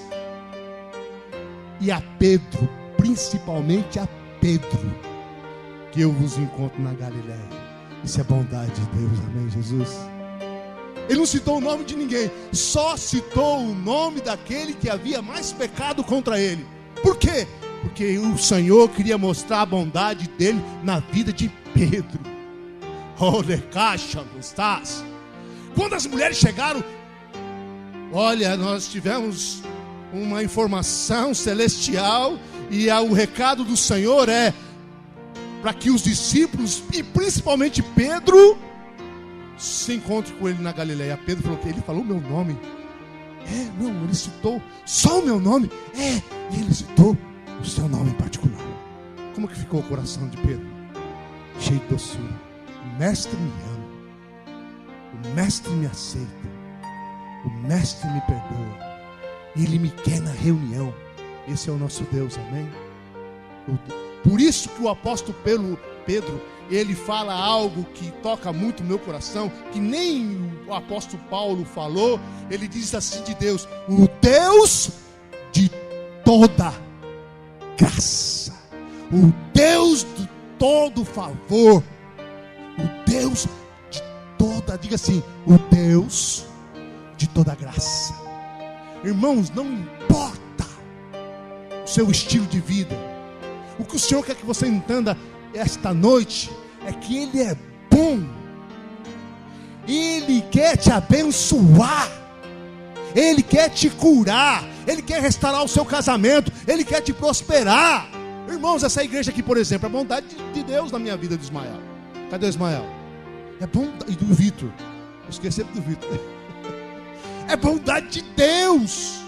e a Pedro, principalmente a Pedro, que eu vos encontro na Galileia. Isso é bondade de Deus, amém, Jesus? Ele não citou o nome de ninguém, só citou o nome daquele que havia mais pecado contra ele. Por quê? Porque o Senhor queria mostrar a bondade dele na vida de Pedro. Olha, caixa, estás. Quando as mulheres chegaram, olha, nós tivemos uma informação celestial e o recado do Senhor é para que os discípulos e principalmente Pedro se encontrem com ele na Galileia. Pedro falou que ele falou meu nome. Não, ele citou só o meu nome. E ele citou o seu nome em particular. Como que ficou o coração de Pedro? Cheio de doçura. O mestre me ama, o mestre me aceita, o mestre me perdoa, ele me quer na reunião. Esse é o nosso Deus, amém? Por isso que o apóstolo Pedro, ele fala algo que toca muito o meu coração, que nem o apóstolo Paulo falou. Ele diz assim de Deus: o Deus de toda graça, o Deus de todo favor, o Deus de toda, diga assim, o Deus de toda graça. Irmãos, não importa o seu estilo de vida, o que o Senhor quer que você entenda esta noite é que Ele é bom, Ele quer te abençoar, Ele quer te curar, Ele quer restaurar o seu casamento, Ele quer te prosperar. Irmãos, essa igreja aqui, por exemplo, é a bondade de Deus na minha vida, do Ismael. Cadê o Ismael? É bondade, e do Vitor, eu esqueci do Vitor. É bondade de Deus.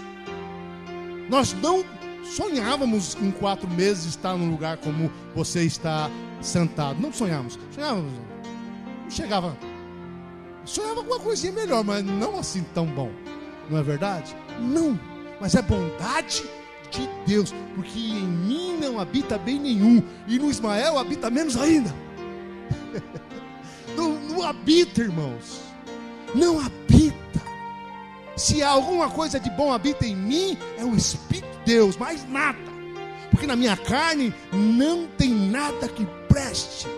Nós não sonhávamos em 4 meses estar num lugar como você está sentado. Não sonhávamos. Não chegava. Sonhava com uma coisinha melhor, mas não assim tão bom. Não é verdade? Não. Mas é bondade de Deus. Porque em mim não habita bem nenhum. E no Ismael habita menos ainda. Não habita, irmãos. Não habita. Se há alguma coisa de bom habita em mim, é o Espírito de Deus, mais nada. Porque na minha carne não tem nada que preste.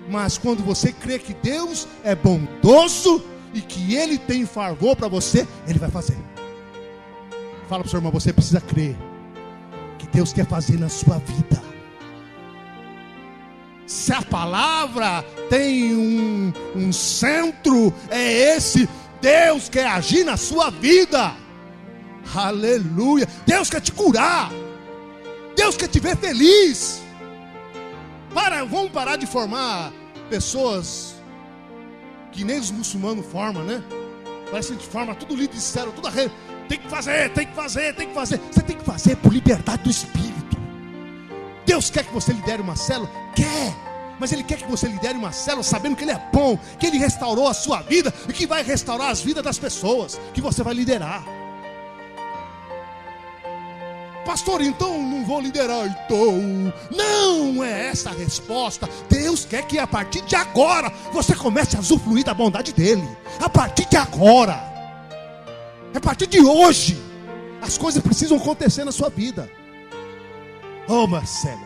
Mas quando você crê que Deus é bondoso e que Ele tem favor para você, Ele vai fazer. Fala para o seu irmão, você precisa crer que Deus quer fazer na sua vida. Se a palavra tem um centro, é esse. Deus quer agir na sua vida. Aleluia. Deus quer te curar. Deus quer te ver feliz. Vamos parar de formar pessoas que nem os muçulmanos formam, né? Parece que a gente forma tudo líder de céu, tudo arreio. Tem que fazer, tem que fazer, tem que fazer. Você tem que fazer por liberdade do Espírito. Deus quer que você lidere uma célula? Quer. Mas Ele quer que você lidere uma célula sabendo que Ele é bom, que Ele restaurou a sua vida e que vai restaurar as vidas das pessoas que você vai liderar. Pastor, então não vou liderar, então. Não é essa a resposta. Deus quer que a partir de agora você comece a usufruir da bondade dEle. A partir de agora, a partir de hoje, as coisas precisam acontecer na sua vida. Oh, Marcelo,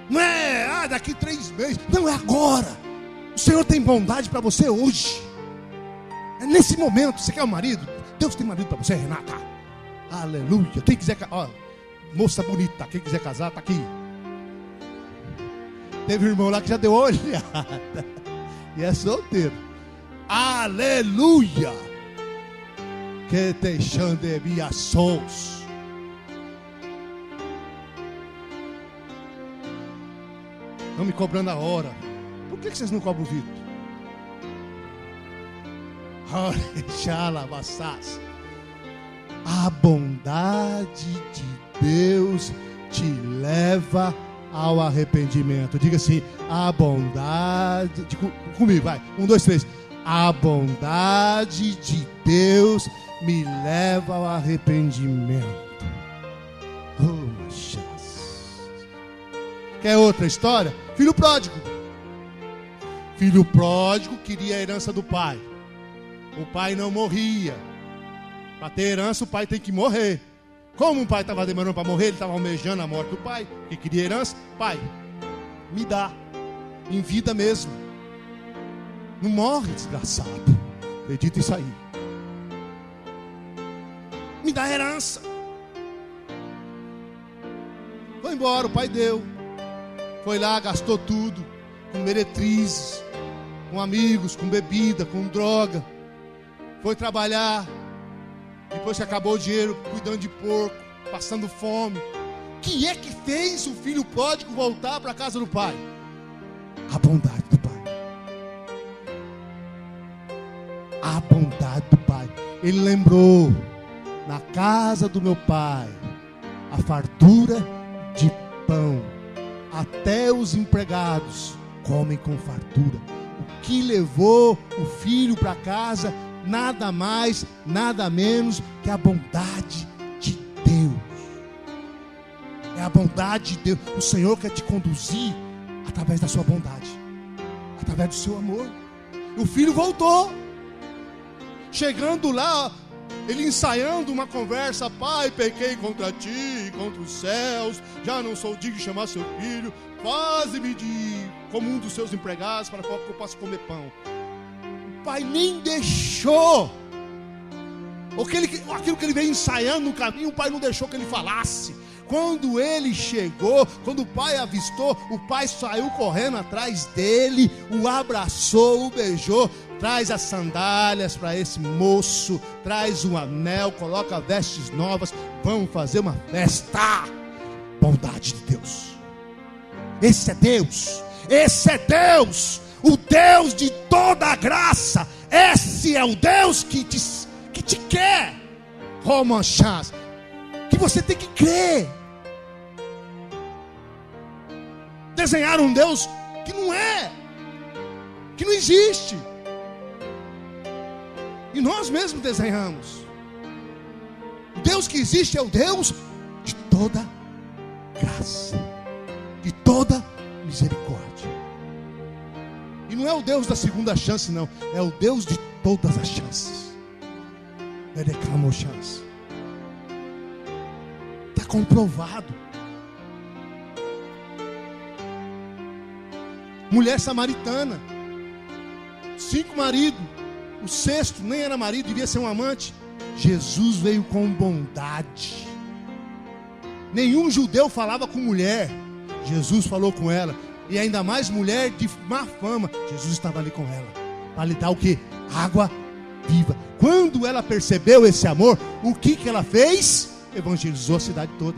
não é daqui 3 meses, não, é agora. O Senhor tem bondade para você hoje. É nesse momento. Você quer um marido? Deus tem marido para você, Renata. Aleluia. Quem quiser, moça bonita, quem quiser casar, está aqui. Teve um irmão lá que já deu olhada e é solteiro. Aleluia. Que te chande minha sons. Estão me cobrando a hora. Por que vocês não cobram o Vitor? A bondade de Deus te leva ao arrependimento. Diga assim: a bondade. Comigo, vai. 1, 2, 3. A bondade de Deus me leva ao arrependimento. Oh, quer outra história? Filho pródigo. Filho pródigo queria a herança do pai. O pai não morria. Para ter herança, o pai tem que morrer. Como o pai estava demorando para morrer, ele estava almejando a morte do pai, que queria herança. Pai, me dá, em vida mesmo. Não morre, desgraçado. Acredita isso aí. Me dá herança. Foi embora, o pai deu. Foi lá, gastou tudo, com meretrizes, com amigos, com bebida, com droga. Foi trabalhar. Depois que acabou o dinheiro, cuidando de porco, passando fome. O que é que fez o filho pródigo voltar para a casa do pai? A bondade do pai. A bondade do pai. Ele lembrou: na casa do meu pai, a fartura de pão. Até os empregados comem com fartura. O que levou o filho para casa? Nada mais, nada menos que a bondade de Deus. É a bondade de Deus. O Senhor quer te conduzir através da sua bondade, através do seu amor. O filho voltou. Chegando lá, ele ensaiando uma conversa: pai, pequei contra ti e contra os céus, já não sou digno de chamar seu filho, faze-me como um dos seus empregados, para que eu possa comer pão. O pai nem deixou. Aquilo que ele veio ensaiando no caminho, o pai não deixou que ele falasse. Quando ele chegou, quando o pai avistou, o pai saiu correndo atrás dele, o abraçou, o beijou. Traz as sandálias para esse moço, traz um anel, coloca vestes novas, vamos fazer uma festa. Bondade de Deus. Esse é Deus, esse é Deus, o Deus de toda a graça. Esse é o Deus que te quer, Romanchas, que você tem que crer. Desenhar um Deus que não é, que não existe. E nós mesmos desenhamos. O Deus que existe é o Deus de toda graça, de toda misericórdia. E não é o Deus da segunda chance, não. É o Deus de todas as chances. Ele reclamou chance. Está comprovado. Mulher samaritana, 5 maridos. O 6º nem era marido, devia ser um amante. Jesus veio com bondade. Nenhum judeu falava com mulher. Jesus falou com ela. E ainda mais mulher de má fama. Jesus estava ali com ela para lhe dar o que? Água viva. Quando ela percebeu esse amor, o que ela fez? Evangelizou a cidade toda.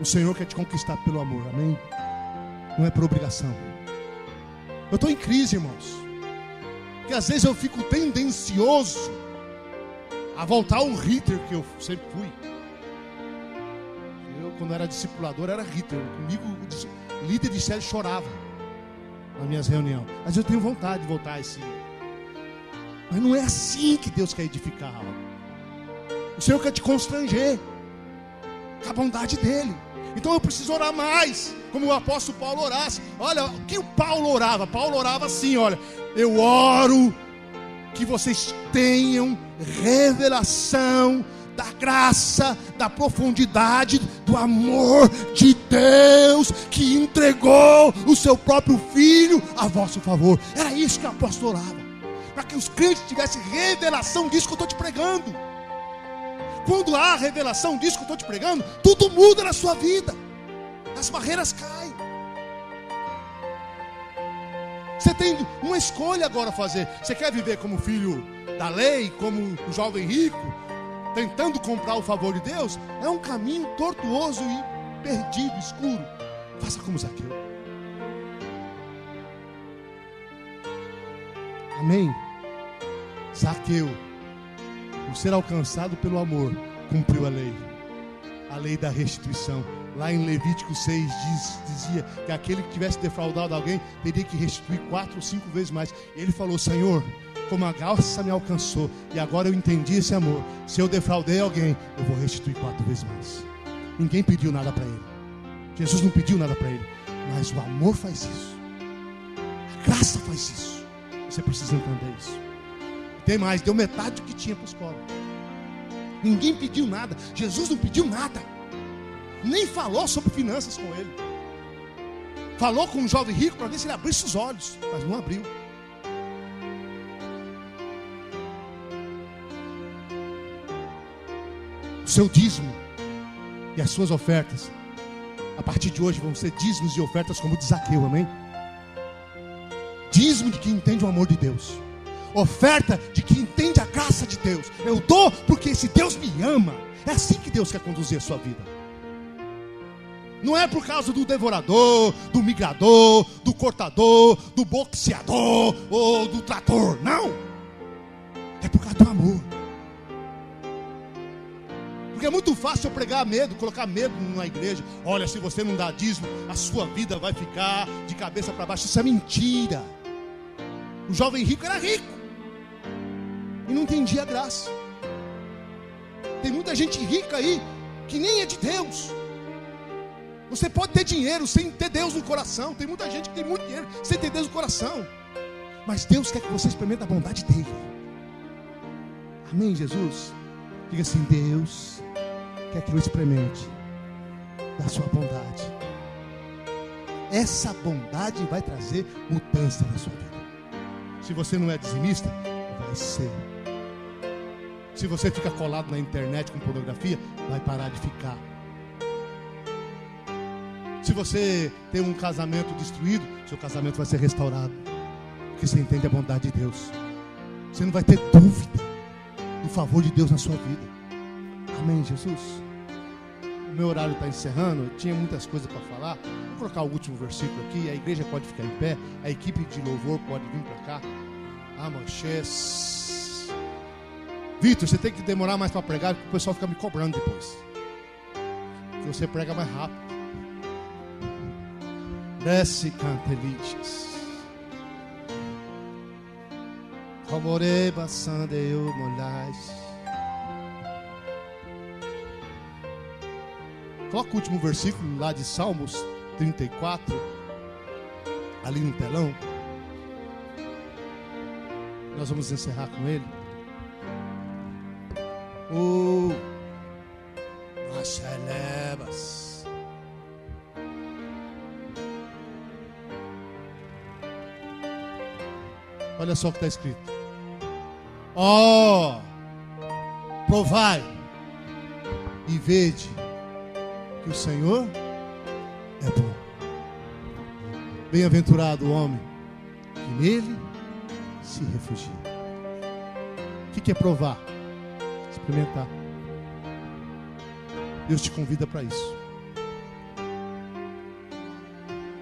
O Senhor quer te conquistar pelo amor, amém? Não é por obrigação. Eu estou em crise, irmãos, porque às vezes eu fico tendencioso a voltar ao Hitler que eu sempre fui. quando eu era discipulador, era Hitler. Comigo, o líder de série chorava nas minhas reuniões. Mas eu tenho vontade de voltar a esse. Mas não é assim que Deus quer edificar algo. O Senhor quer te constranger com a bondade dEle. Então eu preciso orar mais, como o apóstolo Paulo orasse. Olha, o que o Paulo orava? Paulo orava assim, olha: eu oro que vocês tenham revelação da graça, da profundidade, do amor de Deus, que entregou o seu próprio Filho a vosso favor. Era isso que o apóstolo orava, para que os crentes tivessem revelação disso que eu estou te pregando. Quando há revelação disso que eu estou te pregando, tudo muda na sua vida, as barreiras caem. Você tem uma escolha agora a fazer. Você quer viver como filho da lei, como o jovem rico, tentando comprar o favor de Deus? É um caminho tortuoso e perdido, escuro. Faça como Zaqueu. Amém? Zaqueu, por ser alcançado pelo amor, cumpriu a lei da restituição. Lá em Levítico 6 dizia que aquele que tivesse defraudado alguém teria que restituir 4 ou 5 vezes mais. Ele falou: Senhor, como a graça me alcançou e agora eu entendi esse amor, se eu defraudei alguém, eu vou restituir 4 vezes mais. Ninguém pediu nada para ele, Jesus não pediu nada para ele, mas o amor faz isso, a graça faz isso. Você precisa entender isso. Tem mais, deu metade do que tinha para os pobres. Ninguém pediu nada, Jesus não pediu nada, nem falou sobre finanças com ele. Falou com um jovem rico para ver se ele abrisse os olhos, mas não abriu. O seu dízimo e as suas ofertas, a partir de hoje, vão ser dízimos e ofertas como o de Zaqueu, amém? Dízimo de quem entende o amor de Deus, oferta de quem entende a graça de Deus. Eu dou porque esse Deus me ama. É assim que Deus quer conduzir a sua vida. Não é por causa do devorador, do migrador, do cortador, do boxeador ou do trator, não. É por causa do amor. Porque é muito fácil eu pregar medo, colocar medo na igreja. Olha, se você não dá dízimo, a sua vida vai ficar de cabeça para baixo. Isso é mentira. O jovem rico era rico e não entendia a graça. Tem muita gente rica aí que nem é de Deus. Você pode ter dinheiro sem ter Deus no coração. Tem muita gente que tem muito dinheiro sem ter Deus no coração. Mas Deus quer que você experimente a bondade dele. Amém, Jesus? Diga assim: Deus quer que eu experimente da sua bondade. Essa bondade vai trazer mudança na sua vida. Se você não é dizimista, vai ser. Se você fica colado na internet com pornografia, vai parar de ficar. Se você tem um casamento destruído, seu casamento vai ser restaurado, porque você entende a bondade de Deus. Você não vai ter dúvida do favor de Deus na sua vida. Amém, Jesus? O meu horário está encerrando, eu tinha muitas coisas para falar. Vou colocar o último versículo aqui. A igreja pode ficar em pé, a equipe de louvor pode vir para cá. Amanches. Vitor, você tem que demorar mais para pregar, porque o pessoal fica me cobrando depois. Porque você prega mais rápido. Desce, canteliches. Comoreba, sandeu, molhais. Coloca o último versículo lá de Salmos 34, ali no telão. Nós vamos encerrar com ele. Machelebas. Olha só o que está escrito. Provai e vede que o Senhor é bom. Bem-aventurado o homem que nele se refugia. O que é provar? Experimentar. Deus te convida para isso.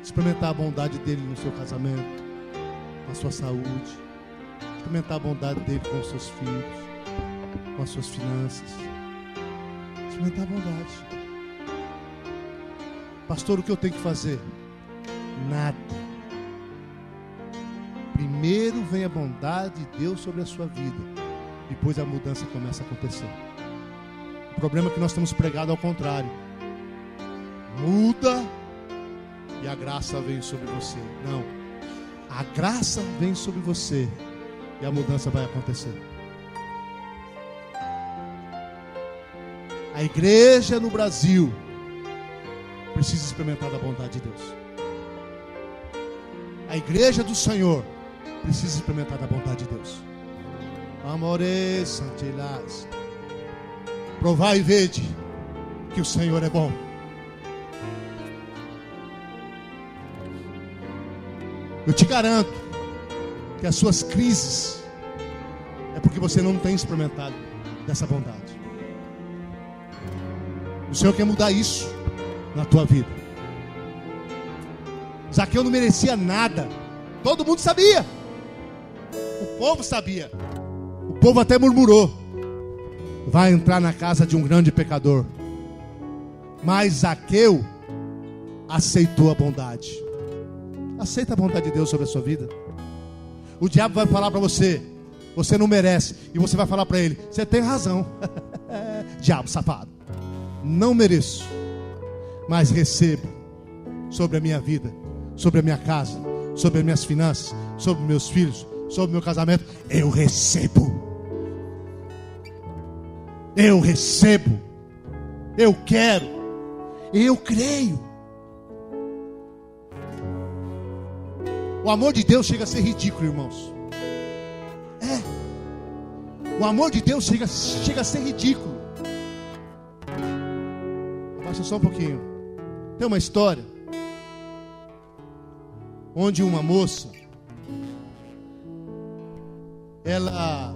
Experimentar a bondade dele no seu casamento, na sua saúde. Experimentar a bondade dele com os seus filhos, com as suas finanças. Experimentar a bondade. Pastor, o que eu tenho que fazer? Nada. Primeiro vem a bondade de Deus sobre a sua vida. Depois a mudança começa a acontecer. O problema é que nós temos pregado ao contrário. Muda e a graça vem sobre você. Não. A graça vem sobre você e a mudança vai acontecer. A igreja no Brasil precisa experimentar da bondade de Deus. A igreja do Senhor precisa experimentar da bondade de Deus. Amores santilás. Provai e vede que o Senhor é bom. Eu te garanto que as suas crises é porque você não tem experimentado dessa bondade. O Senhor quer mudar isso na tua vida. Zaqueu não merecia nada. Todo mundo sabia. O povo sabia. O povo até murmurou: vai entrar na casa de um grande pecador. Mas Zaqueu aceitou a bondade. Aceita a bondade de Deus sobre a sua vida. O diabo vai falar para você: você não merece. E você vai falar para ele: você tem razão. Diabo safado, não mereço, mas recebo sobre a minha vida, sobre a minha casa, sobre as minhas finanças, sobre meus filhos, sobre o meu casamento. Eu recebo. Eu recebo. Eu quero. Eu creio. O amor de Deus chega a ser ridículo, irmãos. O amor de Deus chega a ser ridículo. Abaixa só um pouquinho. Tem uma história onde uma moça, ela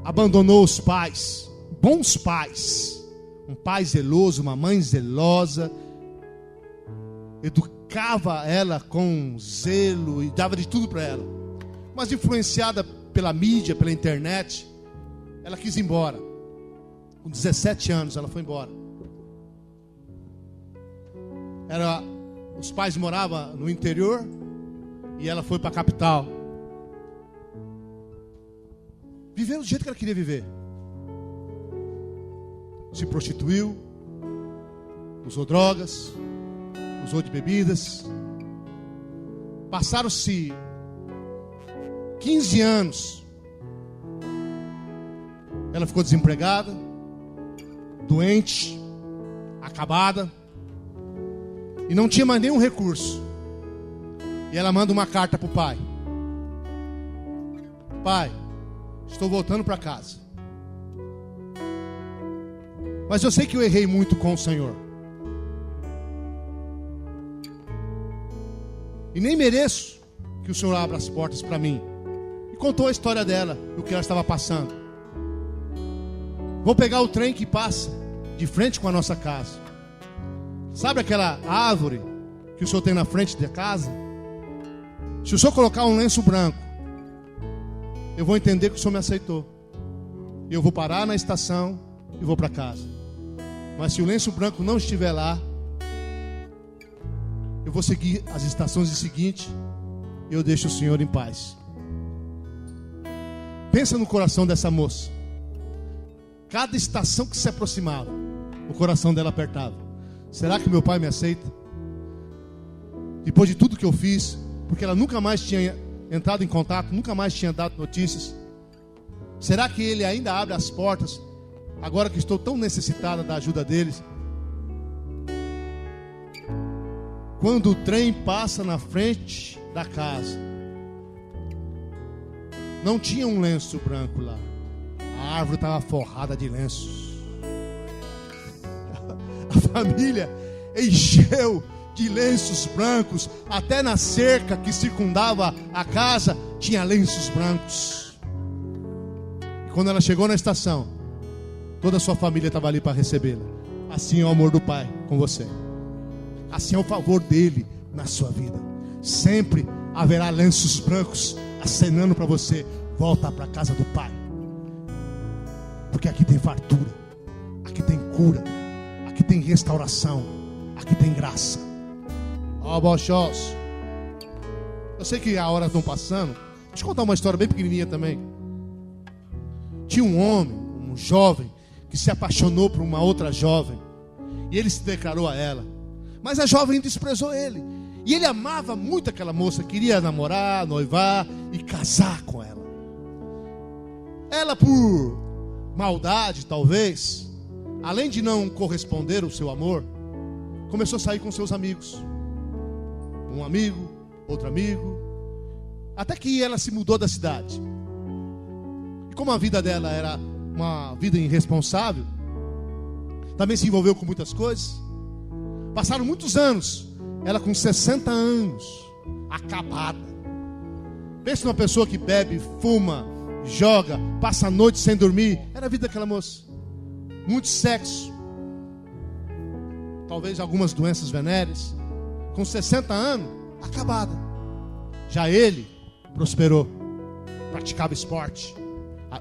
abandonou os pais, bons pais, um pai zeloso, uma mãe zelosa, educava ela com zelo e dava de tudo para ela. Mas influenciada pela mídia, pela internet, ela quis ir embora. Com 17 anos ela foi embora. Os pais moravam no interior e ela foi para a capital. Viveu do jeito que ela queria viver. Se prostituiu, usou drogas, usou de bebidas. Passaram-se 15 anos. Ela ficou desempregada, doente, acabada, e não tinha mais nenhum recurso. E ela manda uma carta para o pai: pai, estou voltando para casa, mas eu sei que eu errei muito com o Senhor, e nem mereço que o Senhor abra as portas para mim. E contou a história dela, do que ela estava passando. Vou pegar o trem que passa de frente com a nossa casa. Sabe aquela árvore que o senhor tem na frente da casa? Se o senhor colocar um lenço branco, eu vou entender que o senhor me aceitou. Eu vou parar na estação e vou para casa. Mas se o lenço branco não estiver lá, eu vou seguir as estações seguintes e eu deixo o senhor em paz. Pensa no coração dessa moça. Cada estação que se aproximava, o coração dela apertava. Será que meu pai me aceita? Depois de tudo que eu fiz, porque ela nunca mais tinha entrado em contato, nunca mais tinha dado notícias. Será que ele ainda abre as portas, agora que estou tão necessitada da ajuda deles? Quando o trem passa na frente da casa, não tinha um lenço branco lá. A árvore estava forrada de lenços. A família encheu de lenços brancos. Até na cerca que circundava a casa tinha lenços brancos. E quando ela chegou na estação, toda a sua família estava ali para recebê-la. Assim é o amor do Pai com você. Assim é o favor dele na sua vida. Sempre haverá lenços brancos acenando para você: volta para a casa do Pai. Porque aqui tem fartura, aqui tem cura, aqui tem restauração, aqui tem graça. Ó, bochós. Eu sei que a hora estão passando. Deixa eu contar uma história bem pequenininha também. Tinha um homem, um jovem, que se apaixonou por uma outra jovem. E ele se declarou a ela. Mas a jovem desprezou ele. E ele amava muito aquela moça, queria namorar, noivar e casar com ela. Ela, por maldade talvez, além de não corresponder ao seu amor, começou a sair com seus amigos. Um amigo, outro amigo, até que ela se mudou da cidade. E como a vida dela era uma vida irresponsável, também se envolveu com muitas coisas. Passaram muitos anos, ela com 60 anos, acabada. Pensa numa pessoa que bebe, fuma, joga, passa a noite sem dormir. Era a vida daquela moça. Muito sexo, talvez algumas doenças venéreas. Com 60 anos, acabada. Já ele prosperou, praticava esporte,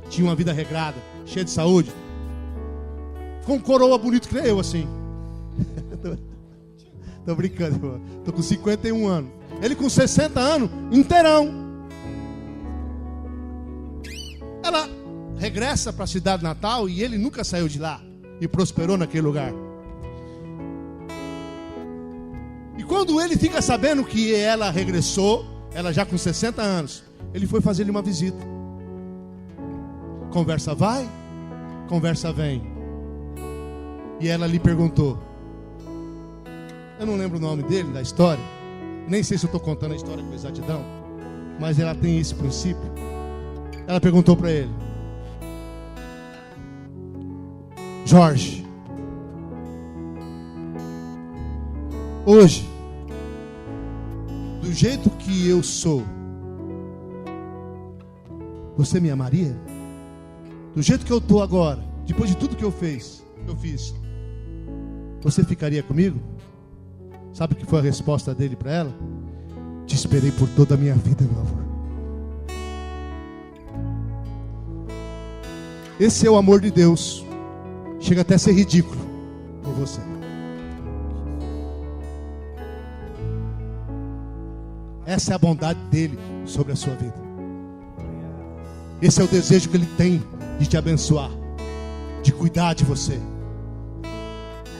tinha uma vida regrada, cheia de saúde. Ficou um coroa bonito que nem eu assim. Tô brincando, irmão. Tô com 51 anos. Ele com 60 anos, inteirão. Ela regressa para a cidade natal e ele nunca saiu de lá e prosperou naquele lugar. E quando ele fica sabendo que ela regressou, ela já com 60 anos, ele foi fazer-lhe uma visita. Conversa vai, conversa vem. E ela lhe perguntou. Eu não lembro o nome dele, da história. Nem sei se eu estou contando a história com exatidão. Mas ela tem esse princípio. Ela perguntou para ele: Jorge, hoje, do jeito que eu sou, você me amaria? Do jeito que eu estou agora, depois de tudo que eu fiz, você ficaria comigo? Sabe o que foi a resposta dele para ela? Te esperei por toda a minha vida, meu amor. Esse é o amor de Deus. Chega até a ser ridículo por você. Essa é a bondade dele sobre a sua vida. Esse é o desejo que ele tem de te abençoar, de cuidar de você.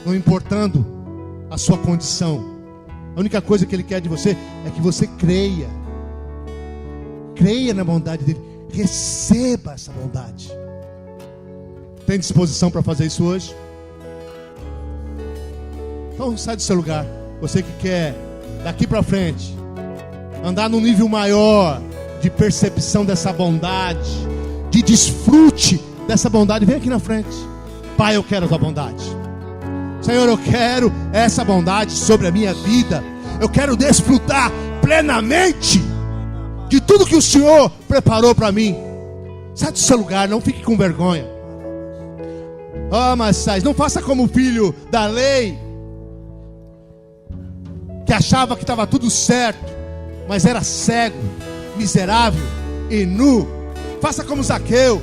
Não importando a sua condição, a única coisa que ele quer de você é que você creia. Creia na bondade dele. Receba essa bondade. Tem disposição para fazer isso hoje? Então sai do seu lugar. Você que quer daqui para frente andar num nível maior de percepção dessa bondade, de desfrute dessa bondade, vem aqui na frente. Pai, eu quero a tua bondade. Senhor, eu quero essa bondade sobre a minha vida. Eu quero desfrutar plenamente de tudo que o Senhor preparou para mim. Sai do seu lugar, não fique com vergonha. Oh, mas não faça como o filho da lei, que achava que estava tudo certo, mas era cego, miserável e nu. Faça como Zaqueu,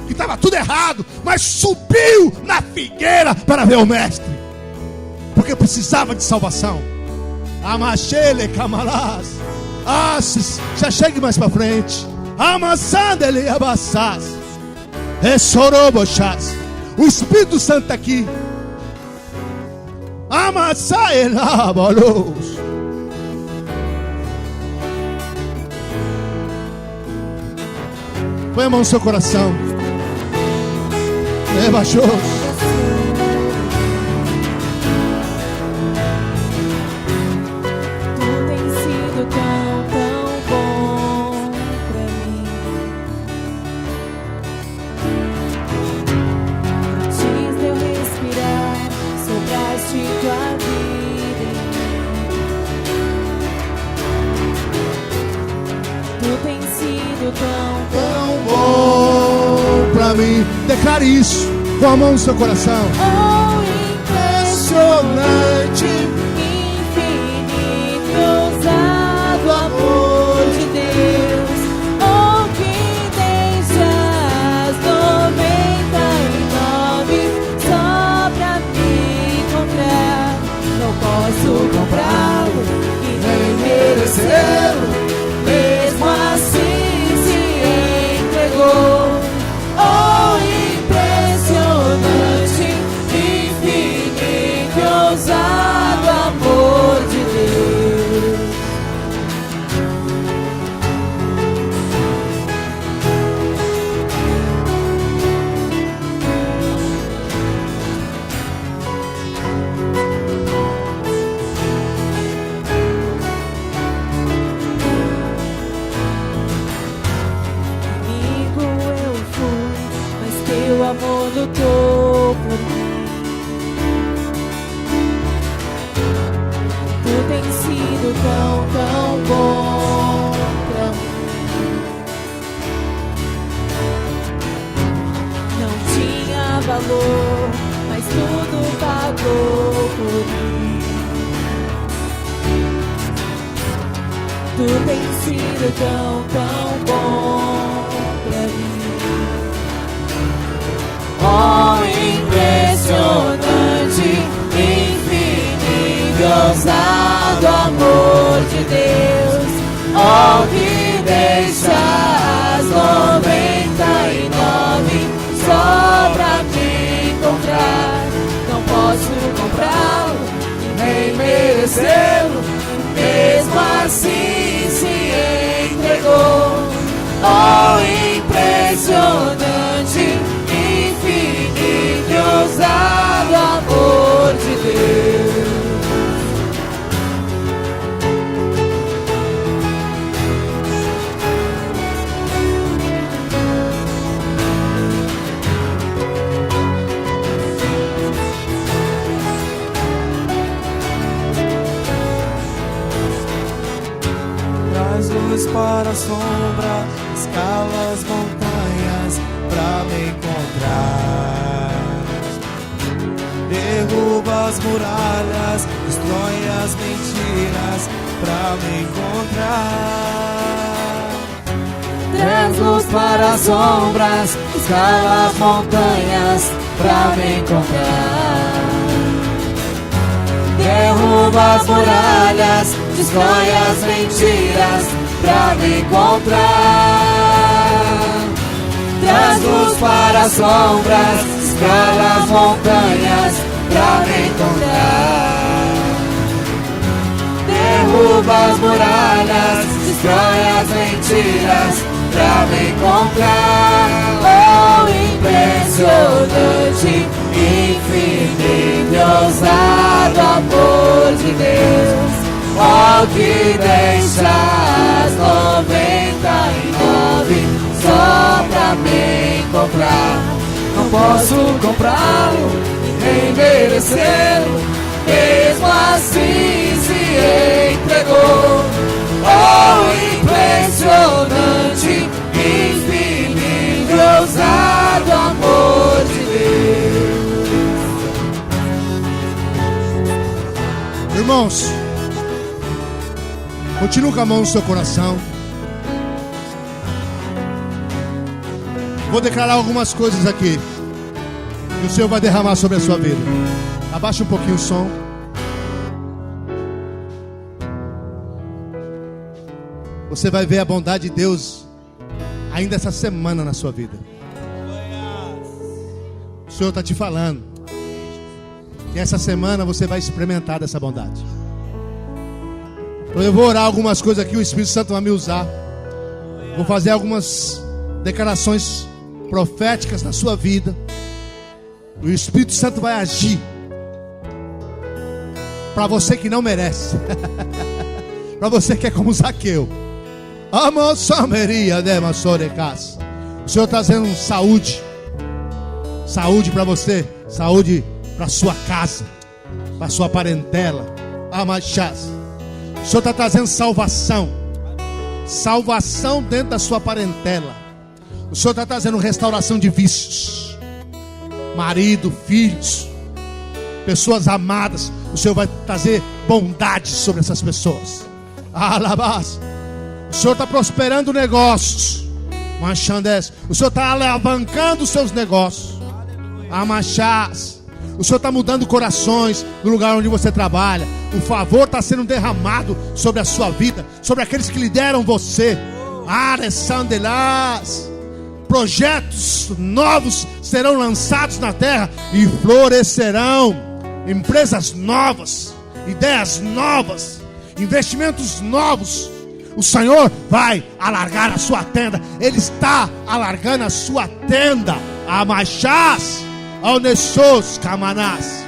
que estava tudo errado, mas subiu na figueira para ver o mestre, porque precisava de salvação. Amachele camarás. Já chegue mais para frente. Amassandele abassás. Resorobochás. O Espírito Santo está aqui. Amassaelabolos. Põe a mão no seu coração. Baixou. Declare isso com a mão no seu coração. Oh, impressionante, infinito, ousado amor de Deus. Oh, que deixa as 99 só pra me encontrar. Não posso comprá-lo amor lutou por mim. Tu tens sido tão bom pra mim. Não tinha valor, mas tudo pagou por mim. Tu tens sido tão bom pra mim. Oh, impressionante, infinito, ousado amor de Deus. Oh, que deixa as 99 só pra me encontrar. Não posso comprá-lo, nem merecê-lo, mesmo assim se entregou. Oh, impressionante, infinito, ousado amor de Deus. Traz luz para a sombra, escala as montanhas pra me encontrar. Derruba as muralhas, destrói as mentiras pra me encontrar. Traz luz para as sombras, escala as montanhas pra me encontrar. Derruba as muralhas, destrói as mentiras pra me encontrar. Traz luz para as sombras, escala as montanhas pra me encontrar. Derruba as muralhas, destrói as mentiras pra me encontrar. Oh, impressionante, infinito, ousado amor de Deus. Oh, que deixa as 99 só pra me encontrar. Não posso comprá-lo, nem merecê-lo, mesmo assim se entregou. Oh, impressionante, infinito, ousado amor de Deus. Irmãos, continue com a mão no seu coração. Vou declarar algumas coisas aqui que o Senhor vai derramar sobre a sua vida. Abaixa um pouquinho o som. Você vai ver a bondade de Deus ainda essa semana na sua vida. O Senhor está te falando que essa semana você vai experimentar dessa bondade. Então eu vou orar algumas coisas aqui, o Espírito Santo vai me usar. Vou fazer algumas declarações proféticas na sua vida. E o Espírito Santo vai agir para você que não merece. Para você que é como Zaqueu. O Senhor está trazendo saúde. Saúde para você. Saúde para sua casa, para sua parentela. Amachás. O Senhor está trazendo salvação. Salvação dentro da sua parentela. O Senhor está trazendo restauração de vícios. Marido, filhos, pessoas amadas. O Senhor vai trazer bondade sobre essas pessoas. Alabás. O Senhor está prosperando negócios. Machandés. O Senhor está alavancando os seus negócios. Amachás. O Senhor está mudando corações no lugar onde você trabalha. O favor está sendo derramado sobre a sua vida, sobre aqueles que lideram você. Aresandelás. Projetos novos serão lançados na terra e florescerão. Empresas novas, ideias novas, investimentos novos. O Senhor vai alargar a sua tenda. Ele está alargando a sua tenda. Amachás, Alnessos, Camanás.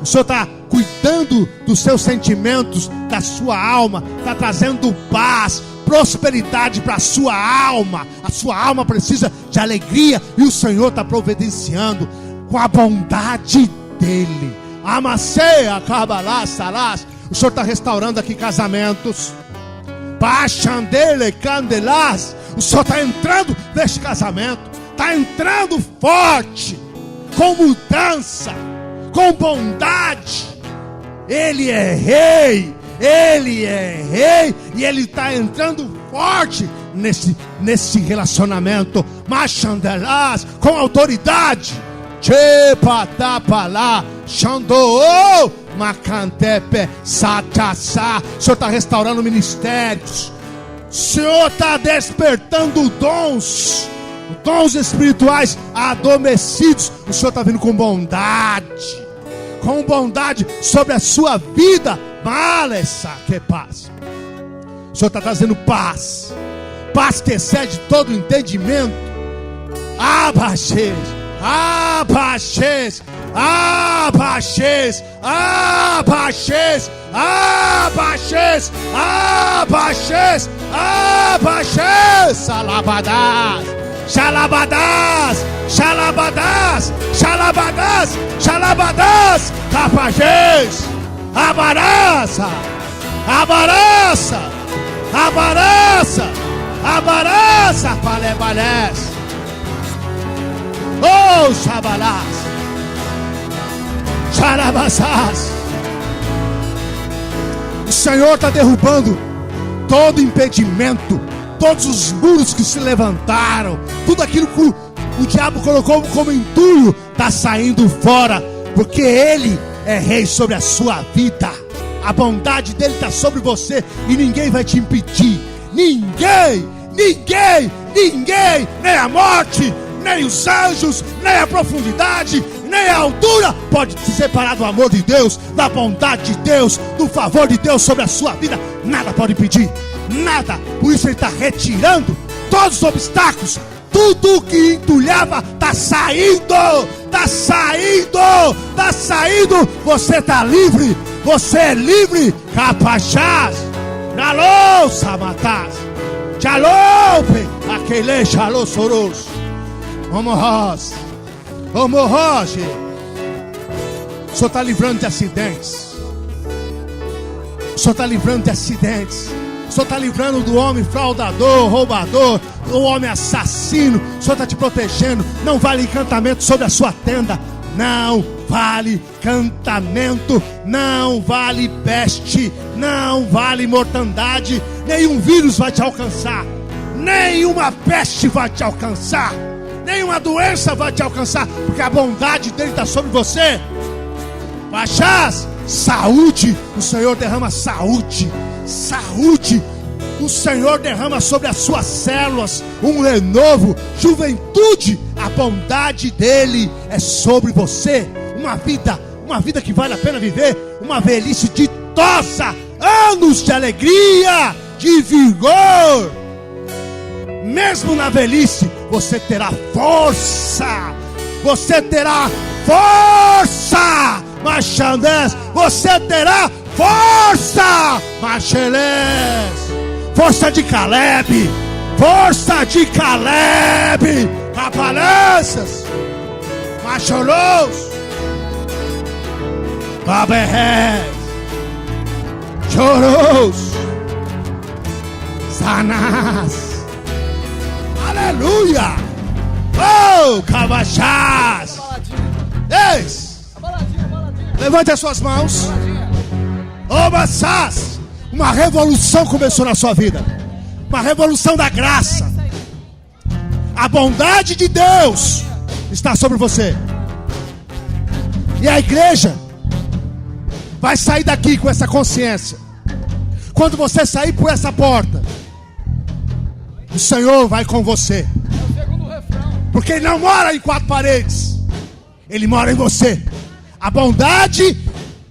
O Senhor está cuidando dos seus sentimentos, da sua alma. Está trazendo paz, prosperidade para a sua alma. A sua alma precisa de alegria e o Senhor está providenciando com a bondade dele. Amaceia, cabalás, salás. O Senhor está restaurando aqui casamentos. Bachandele, candelás. O Senhor está entrando neste casamento. Está entrando forte, com mudança, com bondade. Ele é rei. Ele é rei. E ele está entrando forte nesse relacionamento. Machandelás, com autoridade. Chepatapalá, Xandô, Macantepe, Satachá. O Senhor está restaurando ministérios. O Senhor está despertando dons espirituais adormecidos. O Senhor está vindo com bondade sobre a sua vida. Malessa, que paz. O Senhor está trazendo paz que excede todo entendimento. Abaixes, abaixes, abaixes, abaixes, abaixes, abaixes, abaixes, salabadás, xalabadás, xalabadás, xalabadás, xalabadás, capagés, abaraça, abaraça, abaraça, abaraça, palebalés. Oh, Shabalás, Xarabassás. O Senhor está derrubando todo impedimento, todos os muros que se levantaram, tudo aquilo que o diabo colocou como entulho está saindo fora, porque Ele é rei sobre a sua vida. A bondade dele está sobre você e ninguém vai te impedir. Ninguém, ninguém, ninguém, nem a morte, nem os anjos, nem a profundidade, nem a altura pode te separar do amor de Deus, da bondade de Deus, do favor de Deus sobre a sua vida. Nada pode impedir, nada. Por isso Ele está retirando todos os obstáculos. Tudo que entulhava está saindo, está saindo, está saindo. Você está livre, você é livre. Capachás, Nalô, Samatás, Tchalope, aquele Chalô Soros. Homorros, homorros. O Senhor está livrando de acidentes. O Senhor está livrando de acidentes. O Senhor está livrando do homem fraudador, roubador, do homem assassino. O Senhor está te protegendo. Não vale encantamento sobre a sua tenda. Não vale encantamento. Não vale peste. Não vale mortandade. Nenhum vírus vai te alcançar. Nenhuma peste vai te alcançar. Nenhuma doença vai te alcançar, porque a bondade dele está sobre você. Baixás, saúde. O Senhor derrama saúde. Saúde. O Senhor derrama sobre as suas células um renovo, juventude. A bondade dele é sobre você. Uma vida que vale a pena viver. Uma velhice ditosa, anos de alegria, de vigor. Mesmo na velhice, você terá força. Você terá força. Machandés, você terá força. Machelés, força de Caleb. Força de Caleb. Capalências, Macholós, Baberrés, Choros, Sanás. Aleluia! Oh, Cavachás! Eis! Levante as suas mãos. Oh, Massás! Uma revolução começou na sua vida. Uma revolução da graça. A bondade de Deus está sobre você. E a igreja vai sair daqui com essa consciência. Quando você sair por essa porta, o Senhor vai com você. Porque Ele não mora em quatro paredes. Ele mora em você. A bondade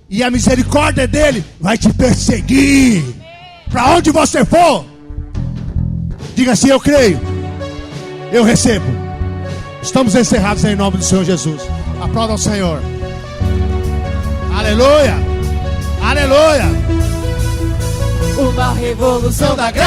e a misericórdia dele vai te perseguir. Para onde você for, diga assim: eu creio, eu recebo. Estamos encerrados em nome do Senhor Jesus. Aplauda ao Senhor. Aleluia. Aleluia. uma revolução da graça.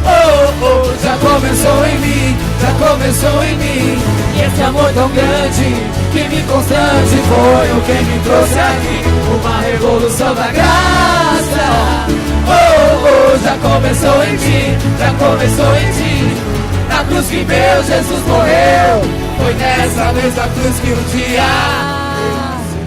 Oh, oh, já começou em mim, já começou em mim. E esse amor tão grande que me constrange foi o que me trouxe aqui. Uma revolução da graça. Oh, oh, já começou em mim, já começou em ti. Na cruz que meu Jesus morreu, foi nessa mesma cruz que um dia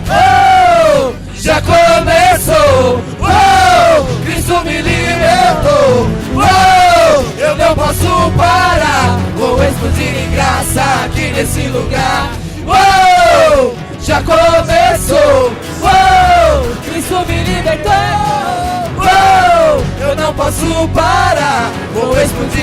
oh, já começou. Oh, Cristo me libertou. Oh, eu não posso parar. Vou explodir em graça aqui nesse lugar. Oh, já começou. Oh, Cristo me libertou. Oh, eu não posso parar. Vou explodir.